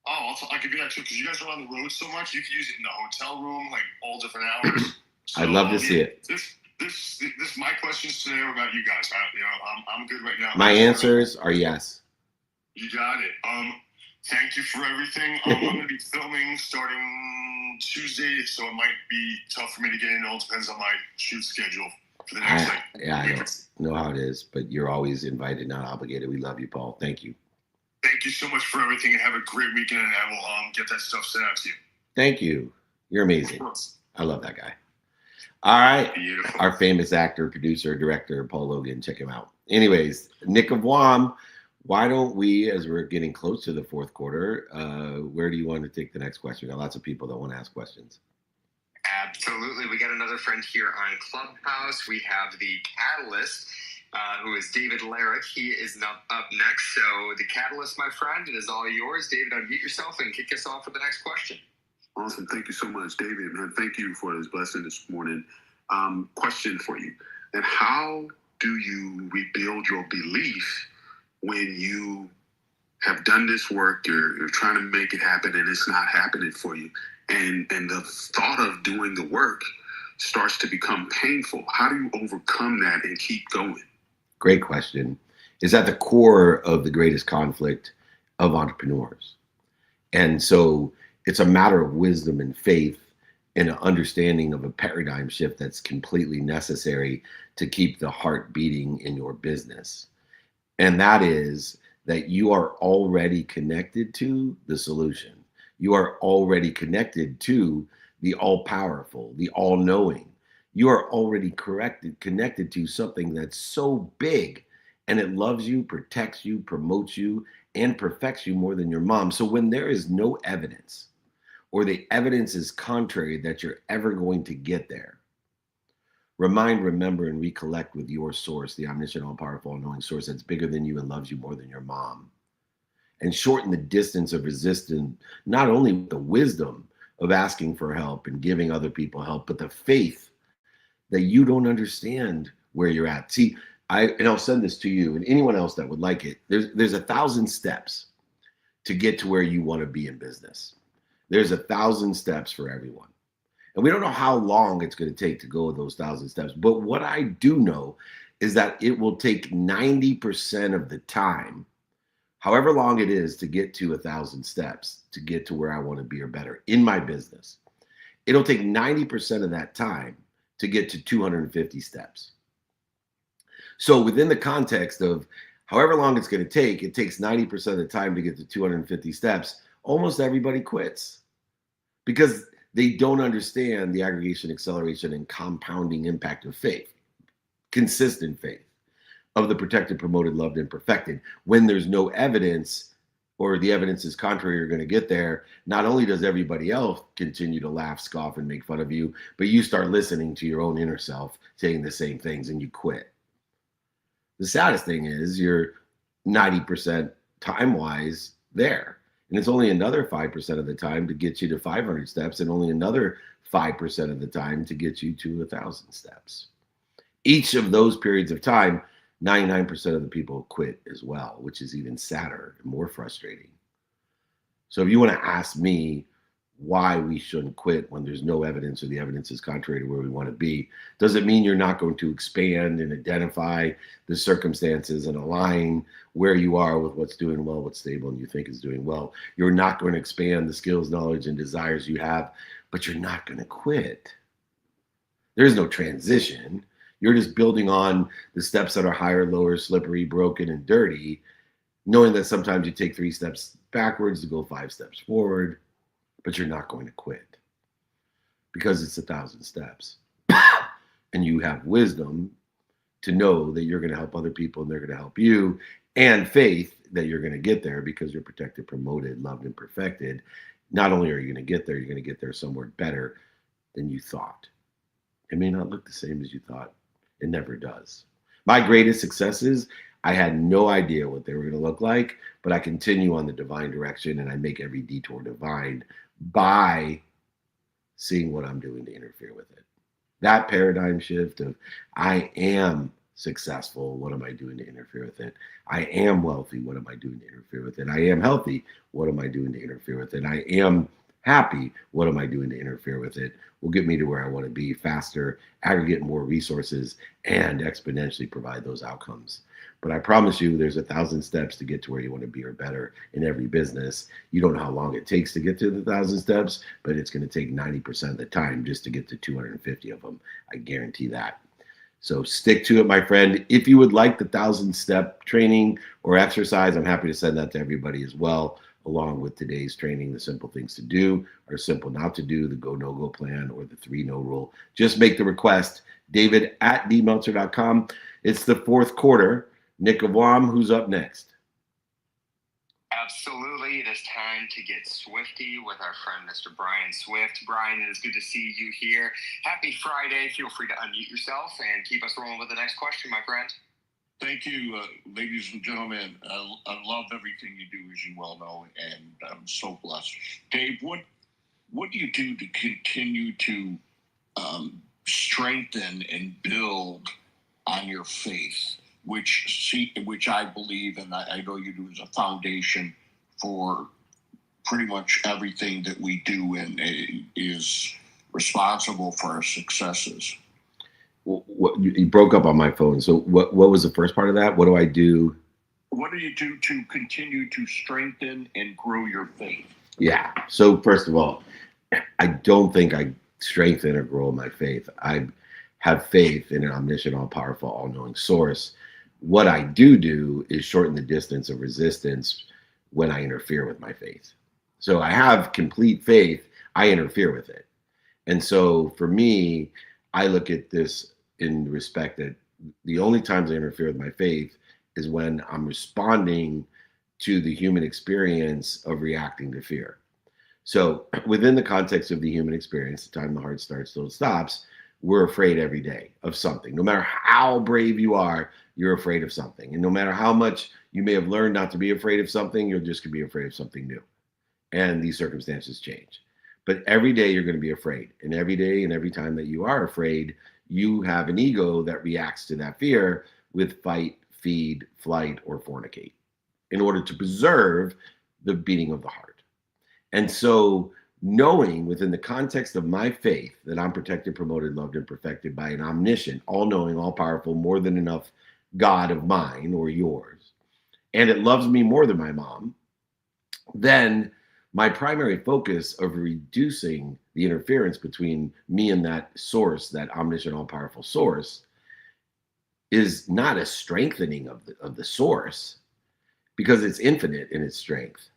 Oh, I'll give you that too, because you guys are on the road so much. You can use it in the hotel room, like all different hours. So, I'd love to see it. This my questions today are about you guys. I'm good right now. My answers are yes. You got it. Thank you for everything. I'm going to be filming starting Tuesday, so it might be tough for me to get in. It all depends on my shoot schedule for the next day. Yeah, I don't know how it is, but you're always invited, not obligated. We love you, Paul. Thank you. Thank you so much for everything, and have a great weekend, and I will get that stuff sent out to you. Thank you. You're amazing. I love that guy. All right. Beautiful. Our famous actor, producer, director, Paul Logan. Check him out. Anyways, Nick of Guam, why don't we, as we're getting close to the fourth quarter, where do you want to take the next question? We got lots of people that want to ask questions. Absolutely. We got another friend here on Clubhouse. We have the Catalyst, who is David Larrick. He is up next. So the Catalyst, my friend, it is all yours. David, unmute yourself and kick us off with the next question. Awesome. Thank you so much, David. Man, thank you for this blessing this morning. Question for you. And how do you rebuild your belief when you have done this work, you're trying to make it happen, and it's not happening for you? And the thought of doing the work starts to become painful. How do you overcome that and keep going? Great question. It's at the core of the greatest conflict of entrepreneurs. And so it's a matter of wisdom and faith and an understanding of a paradigm shift that's completely necessary to keep the heart beating in your business. And that is that you are already connected to the solution. You are already connected to the all-powerful, the all-knowing. You are already connected to something that's so big, and it loves you, protects you, promotes you, and perfects you more than your mom. So when there is no evidence, or the evidence is contrary that you're ever going to get there, remind, remember, and recollect with your source, the omniscient, all-powerful, all-knowing source that's bigger than you and loves you more than your mom. And shorten the distance of resistance, not only with the wisdom of asking for help and giving other people help, but the faith that you don't understand where you're at. See, I'll send this to you and anyone else that would like it. There's 1,000 steps to get to where you want to be in business. There's 1,000 steps for everyone. And we don't know how long it's going to take to go those 1,000 steps. But what I do know is that it will take 90% of the time, however long it is, to get to 1,000 steps, to get to where I want to be or better in my business. It'll take 90% of that time to get to 250 steps. So within the context of however long it's going to take, it takes 90% of the time to get to 250 steps. Almost everybody quits because they don't understand the aggregation, acceleration, and compounding impact of faith, consistent faith, of the protected, promoted, loved, and perfected. When there's no evidence, or the evidence is contrary, you're going to get there. Not only does everybody else continue to laugh, scoff, and make fun of you, but you start listening to your own inner self saying the same things and you quit. The saddest thing is you're 90% time-wise there. And it's only another 5% of the time to get you to 500 steps and only another 5% of the time to get you to 1,000 steps. Each of those periods of time, 99% of the people quit as well, which is even sadder and more frustrating. So if you want to ask me why we shouldn't quit when there's no evidence or the evidence is contrary to where we want to be, does it mean you're not going to expand and identify the circumstances and align where you are with what's doing well, what's stable, and you think is doing well? You're not going to expand the skills, knowledge, and desires you have, but you're not going to quit. There's no transition. You're just building on the steps that are higher, lower, slippery, broken, and dirty, knowing that sometimes you take 3 steps backwards to go 5 steps forward, but you're not going to quit because it's 1,000 steps. And you have wisdom to know that you're going to help other people and they're going to help you, and faith that you're going to get there because you're protected, promoted, loved, and perfected. Not only are you going to get there, you're going to get there somewhere better than you thought. It may not look the same as you thought. It never does. My greatest successes, I had no idea what they were going to look like, but I continue on the divine direction, and I make every detour divine by seeing what I'm doing to interfere with it. That paradigm shift of I am successful, what am I doing to interfere with it? I am wealthy, what am I doing to interfere with it? I am healthy, what am I doing to interfere with it? I am happy, what am I doing to interfere with it? Will get me to where I want to be faster, aggregate more resources, and exponentially provide those outcomes. But I promise you, there's 1,000 steps to get to where you want to be or better in every business. You don't know how long it takes to get to the 1,000 steps, but it's going to take 90% of the time just to get to 250 of them. I guarantee that. So stick to it, my friend. If you would like the 1,000-step training or exercise, I'm happy to send that to everybody as well, along with today's training, the simple things to do or simple not to do, the go, no-go plan, or the 3-no rule. Just make the request. David@dmeltzer.com. It's the fourth quarter. Nick Avwam, who's up next? Absolutely. It is time to get swifty with our friend, Mr. Brian Swift. Brian, it is good to see you here. Happy Friday. Feel free to unmute yourself and keep us rolling with the next question, my friend. Thank you, ladies and gentlemen. I love everything you do, as you well know, and I'm so blessed. Dave, what do you do to continue to strengthen and build on your faith, which I believe, and I know you do, as a foundation for pretty much everything that we do and is responsible for our successes? You broke up on my phone. So what was the first part of that? What do I do? What do you do to continue to strengthen and grow your faith? Yeah. So first of all, I don't think I strengthen or grow my faith. I have faith in an omniscient, all-powerful, all-knowing source. What I do is shorten the distance of resistance when I interfere with my faith. So I have complete faith, I interfere with it. And so for me, I look at this in respect that the only times I interfere with my faith is when I'm responding to the human experience of reacting to fear. So within the context of the human experience, the time the heart starts till it stops, we're afraid every day of something. No matter how brave you are, you're afraid of something. And no matter how much you may have learned not to be afraid of something, you're just gonna be afraid of something new. And these circumstances change. But every day you're going to be afraid. And every day and every time that you are afraid, you have an ego that reacts to that fear with fight, feed, flight, or fornicate in order to preserve the beating of the heart. And so knowing within the context of my faith that I'm protected, promoted, loved, and perfected by an omniscient, all-knowing, all-powerful, more than enough God of mine or yours, and it loves me more than my mom, then my primary focus of reducing the interference between me and that source, that omniscient, all-powerful source, is not a strengthening of the source, because it's infinite in its strength.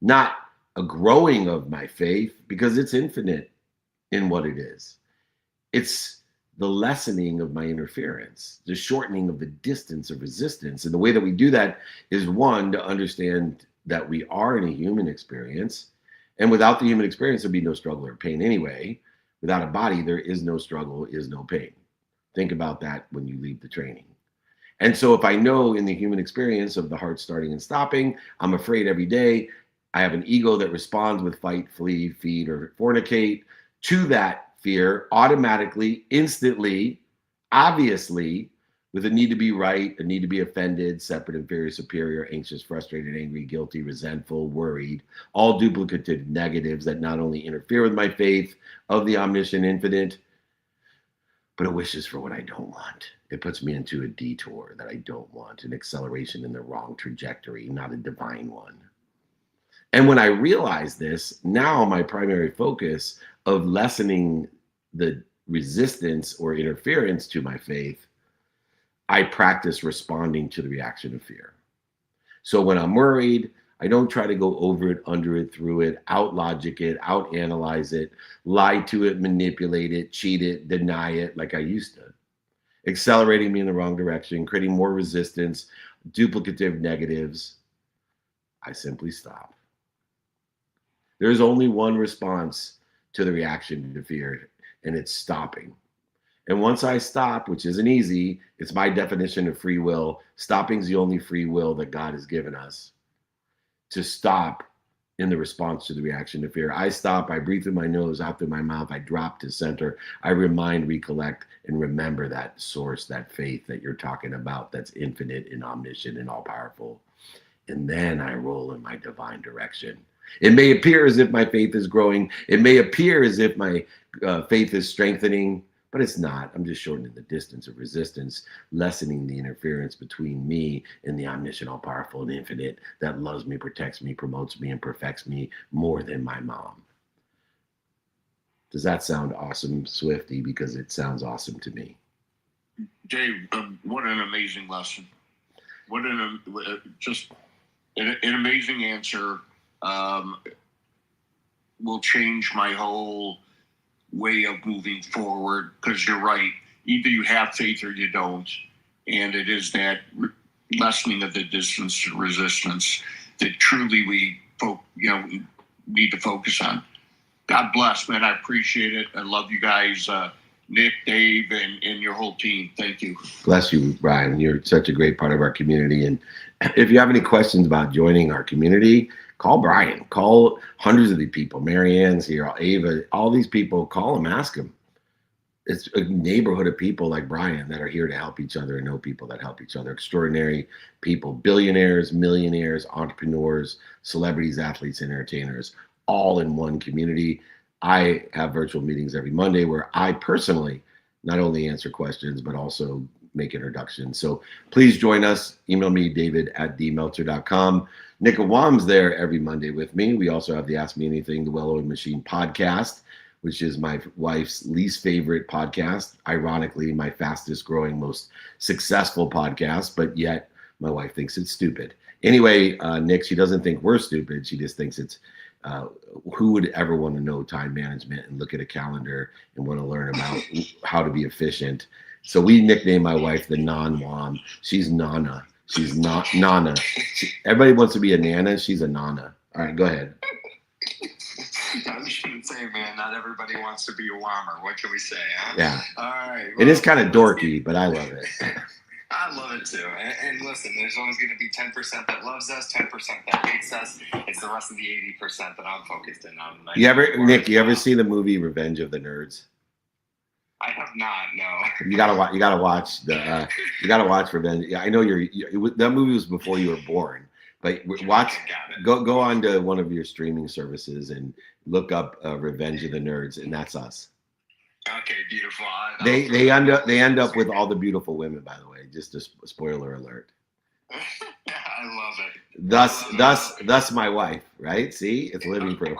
Not a growing of my faith, because it's infinite in what it is. It's the lessening of my interference, the shortening of the distance of resistance. And the way that we do that is, one, to understand that we are in a human experience, and without the human experience, there'd be no struggle or pain anyway. Without a body, there is no struggle, is no pain. Think about that when you leave the training. And so if I know in the human experience of the heart starting and stopping, I'm afraid every day, I have an ego that responds with fight, flee, feed, or fornicate to that fear automatically, instantly, obviously, with a need to be right, a need to be offended, separate, inferior, superior, anxious, frustrated, angry, guilty, resentful, worried, all duplicative negatives that not only interfere with my faith of the omniscient infinite, but it wishes for what I don't want. It puts me into a detour that I don't want, an acceleration in the wrong trajectory, not a divine one. And when I realize this, now my primary focus of lessening the resistance or interference to my faith, I practice responding to the reaction of fear. So when I'm worried, I don't try to go over it, under it, through it, out logic it, out analyze it, lie to it, manipulate it, cheat it, deny it like I used to. Accelerating me in the wrong direction, creating more resistance, duplicative negatives, I simply stop. There's only one response to the reaction to fear, and it's stopping. And once I stop, which isn't easy, it's my definition of free will. Stopping is the only free will that God has given us, to stop in the response to the reaction to fear. I stop, I breathe through my nose, out through my mouth, I drop to center, I remind, recollect, and remember that source, that faith that you're talking about, that's infinite and omniscient and all powerful. And then I roll in my divine direction. It may appear as if my faith is growing. It may appear as if my faith is strengthening, but it's not. I'm just shortening the distance of resistance, lessening the interference between me and the omniscient, all powerful, and infinite that loves me, protects me, promotes me, and perfects me more than my mom. Does that sound awesome, Swifty? Because it sounds awesome to me. Dave, what an amazing lesson. What just an amazing answer. Will change my whole way of moving forward, because you're right. Either you have faith or you don't. And it is that lessening of the distance to resistance that truly we need to focus on. God bless, man. I appreciate it. I love you guys, Nick, Dave, and your whole team. Thank you. Bless you, Brian. You're such a great part of our community. And if you have any questions about joining our community, call Brian. Call hundreds of the people. Marianne's here, Ava, all these people. Call them, ask them. It's a neighborhood of people like Brian that are here to help each other and know people that help each other. Extraordinary people, billionaires, millionaires, entrepreneurs, celebrities, athletes, and entertainers, all in one community. I have virtual meetings every Monday where I personally not only answer questions, but also make introductions. So please join us. Email me, david@dmeltzer.com. Nick Awam's there every Monday with me. We also have the Ask Me Anything, the Well-Oiled Machine podcast, which is my wife's least favorite podcast. Ironically, my fastest growing, most successful podcast, but yet my wife thinks it's stupid. Anyway, Nick, she doesn't think we're stupid. She just thinks it's, who would ever want to know time management and look at a calendar and want to learn about how to be efficient? So we nicknamed my wife the Non-Wam. She's Nana. She's not Nana. Everybody wants to be a Nana. She's a Nana. All right, go ahead. I was going to say, man, not everybody wants to be a Whammer. What can we say, huh? Yeah. All right. It is kind of dorky, but I love it. I love it too. And listen, there's always going to be 10% that loves us, 10% that hates us. It's the rest of the 80% that I'm focused in on. Nick, you ever see the movie Revenge of the Nerds? I have not, no. You gotta watch Revenge. Yeah, I know that movie was before you were born, but go on to one of your streaming services and look up Revenge of the Nerds, and that's us. Okay, beautiful. They end up with all the beautiful women, by the way. Just a spoiler alert. I love it. Thus my wife, right? See, it's living proof.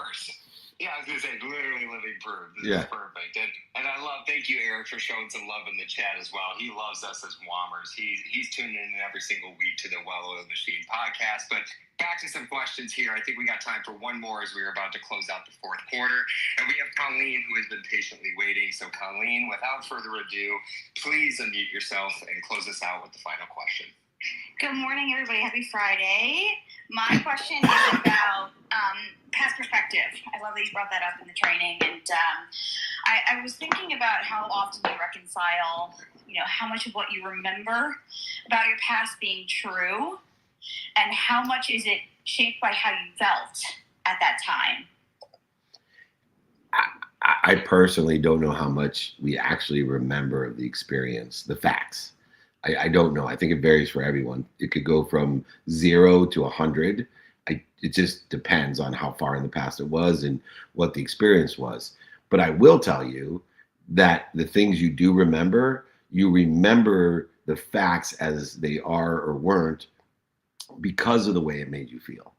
Yeah, I was going to say, literally living proof. This is perfect. And I love, thank you, Eric, for showing some love in the chat as well. He loves us as Whammers. He's tuning in every single week to the Well-Oiled Machine podcast. But back to some questions here. I think we got time for one more as we are about to close out the fourth quarter. And we have Colleen, who has been patiently waiting. So, Colleen, without further ado, please unmute yourself and close us out with the final question. Good morning, everybody. Happy Friday. My question is about past perspective. I love that you brought that up in the training. And I was thinking about how often you reconcile, how much of what you remember about your past being true and how much is it shaped by how you felt at that time. I personally don't know how much we actually remember of the experience, the facts. I don't know. I think it varies for everyone. It could go from 0 to 100. It just depends on how far in the past it was and what the experience was. But I will tell you that the things you do remember, you remember the facts as they are or weren't because of the way it made you feel.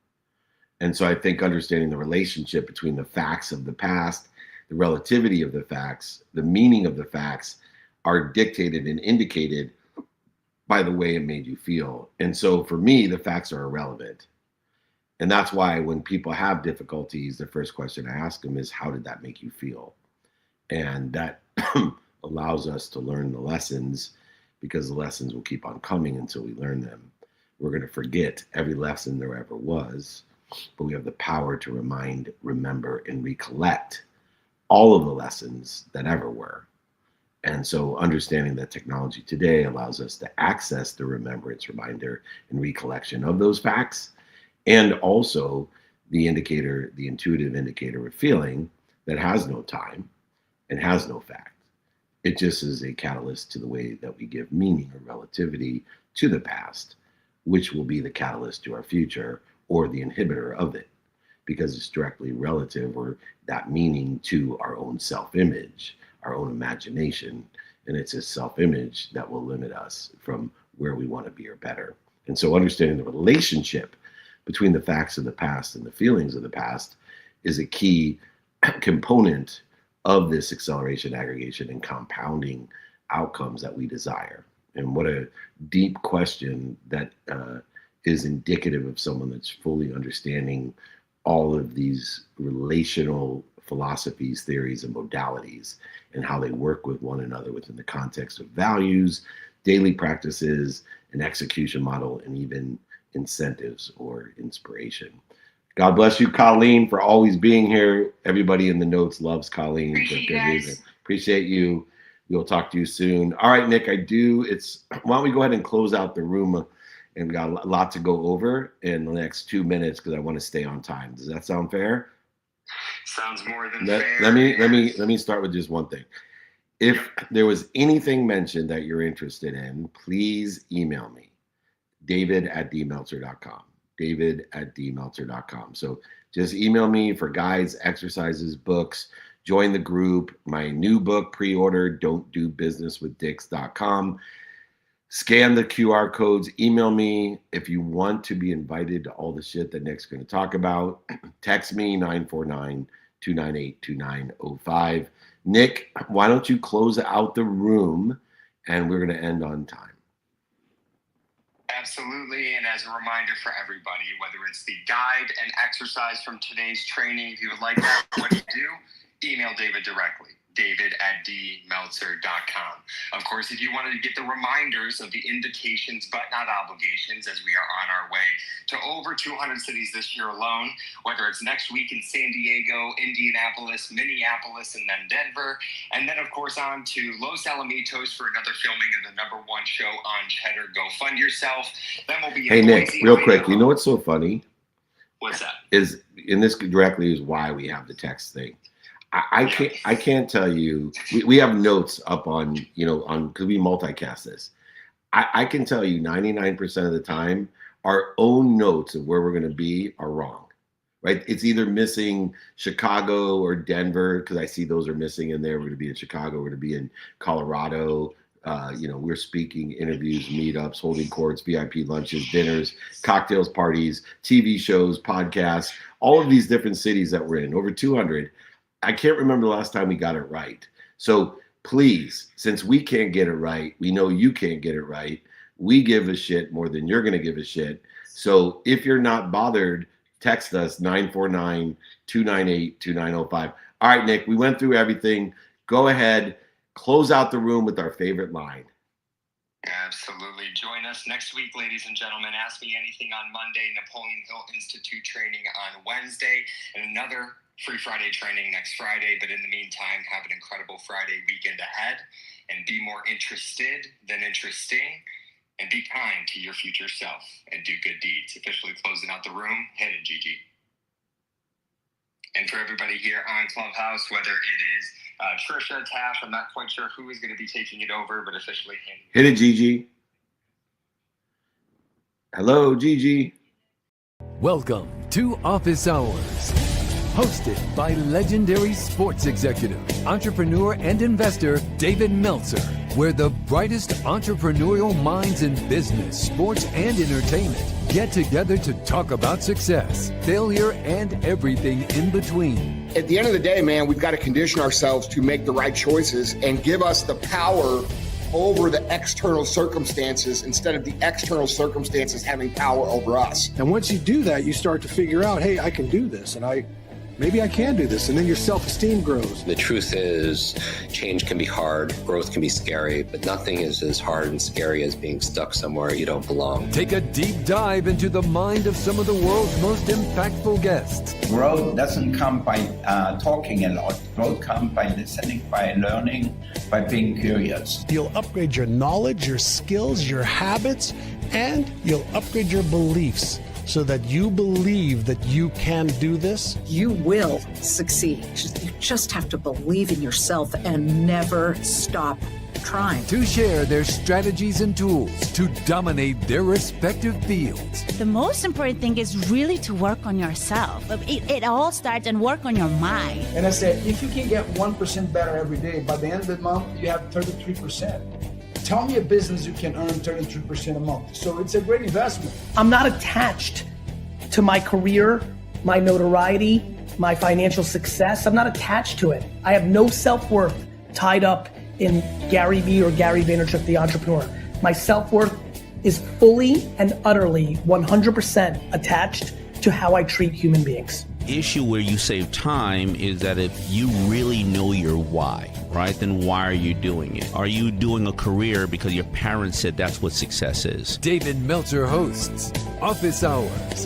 And so I think understanding the relationship between the facts of the past, the relativity of the facts, the meaning of the facts are dictated and indicated by the way it made you feel. And so for me, the facts are irrelevant. And that's why when people have difficulties, the first question I ask them is, how did that make you feel? And that allows us to learn the lessons, because the lessons will keep on coming until we learn them. we're going to forget every lesson there ever was, but we have the power to remind, remember, and recollect all of the lessons that ever were. And so understanding that technology today allows us to access the remembrance, reminder, and recollection of those facts, and also the indicator, the intuitive indicator of feeling that has no time and has no fact. It just is a catalyst to the way that we give meaning or relativity to the past, which will be the catalyst to our future or the inhibitor of it, because it's directly relative, or that meaning, to our own self-image, our own imagination, and it's a self-image that will limit us from where we want to be or better. And so understanding the relationship between the facts of the past and the feelings of the past is a key component of this acceleration, aggregation, and compounding outcomes that we desire. And what a deep question that is indicative of someone that's fully understanding all of these relational philosophies, theories, and modalities, and how they work with one another within the context of values, daily practices, an execution model, and even incentives or inspiration. God bless you, Colleen, for always being here. Everybody in the notes loves Colleen. Appreciate you guys. Appreciate you. We'll talk to you soon. All right, Nick, why don't we go ahead and close out the room, and we got a lot to go over in the next 2 minutes because I want to stay on time. Does that sound fair? Sounds more than fair. Let me start with just one thing. If there was anything mentioned that you're interested in, please email me, david@dmeltzer.com. david@dmeltzer.com. So just email me for guides, exercises, books. Join the group. My new book, pre-order, don'tdobusinesswithdicks.com. Scan the QR codes. Email me if you want to be invited to all the shit that Nick's going to talk about. Text me 949-298-2905. Nick, why don't you close out the room, and we're going to end on time. Absolutely. And as a reminder for everybody, whether it's the guide and exercise from today's training, if you would like that, what to do, email David directly, david@dmeltzer.com. Of course, if you wanted to get the reminders of the invitations but not obligations, as we are on our way to over 200 cities this year alone, whether it's next week in San Diego, Indianapolis, Minneapolis, and then Denver, and then, of course, on to Los Alamitos for another filming of the #1 show on Cheddar. Go fund yourself. Then we'll be Hey, Nick, real quick, you know what's so funny? What's that? And this directly is why we have the text thing. I can't tell you, we have notes up on, because we multicast this. I can tell you 99% of the time, our own notes of where we're going to be are wrong, right? It's either missing Chicago or Denver, because I see those are missing in there. We're going to be in Chicago. We're going to be in Colorado. We're speaking, interviews, meetups, holding courts, VIP lunches, dinners, cocktails, parties, TV shows, podcasts, all of these different cities that we're in, over 200. I can't remember the last time we got it right. So please, since we can't get it right, we know you can't get it right. We give a shit more than you're going to give a shit. So if you're not bothered, text us 949-298-2905. All right, Nick, we went through everything. Go ahead, close out the room with our favorite line. Absolutely. Join us next week, ladies and gentlemen. Ask Me Anything on Monday, Napoleon Hill Institute training on Wednesday, and another Free Friday training next Friday. But in the meantime, have an incredible Friday weekend ahead, and be more interested than interesting, and be kind to your future self, and do good deeds. Officially closing out the room. Hit it, Gigi. And for everybody here on Clubhouse, whether it is Trisha, Taff, I'm not quite sure who is going to be taking it over, but officially Hit it, Gigi. Hello, Gigi. Welcome to Office Hours, hosted by legendary sports executive, entrepreneur, and investor David Meltzer, where the brightest entrepreneurial minds in business, sports, and entertainment get together to talk about success, failure, and everything in between. At the end of the day, man, we've got to condition ourselves to make the right choices and give us the power over the external circumstances instead of the external circumstances having power over us. And once you do that, you start to figure out, hey, I can do this. And maybe I can do this. And then your self-esteem grows. The truth is, change can be hard, growth can be scary, but nothing is as hard and scary as being stuck somewhere you don't belong. Take a deep dive into the mind of some of the world's most impactful guests. Growth doesn't come by talking a lot. Growth comes by listening, by learning, by being curious. You'll upgrade your knowledge, your skills, your habits, and you'll upgrade your beliefs so that you believe that you can do this. You will succeed. You just have to believe in yourself and never stop trying. To share their strategies and tools to dominate their respective fields. The most important thing is really to work on yourself. It all starts and work on your mind. And I said, if you can get 1% better every day, by the end of the month, you have 33%. Tell me a business you can earn 33% a month. So it's a great investment. I'm not attached to my career, my notoriety, my financial success. I'm not attached to it. I have no self-worth tied up in Gary Vee or Gary Vaynerchuk, the entrepreneur. My self-worth is fully and utterly 100% attached to how I treat human beings. Issue where you save time is that if you really know your why, right, then why are you doing it? Are you doing a career because your parents said that's what success is? David Meltzer hosts Office Hours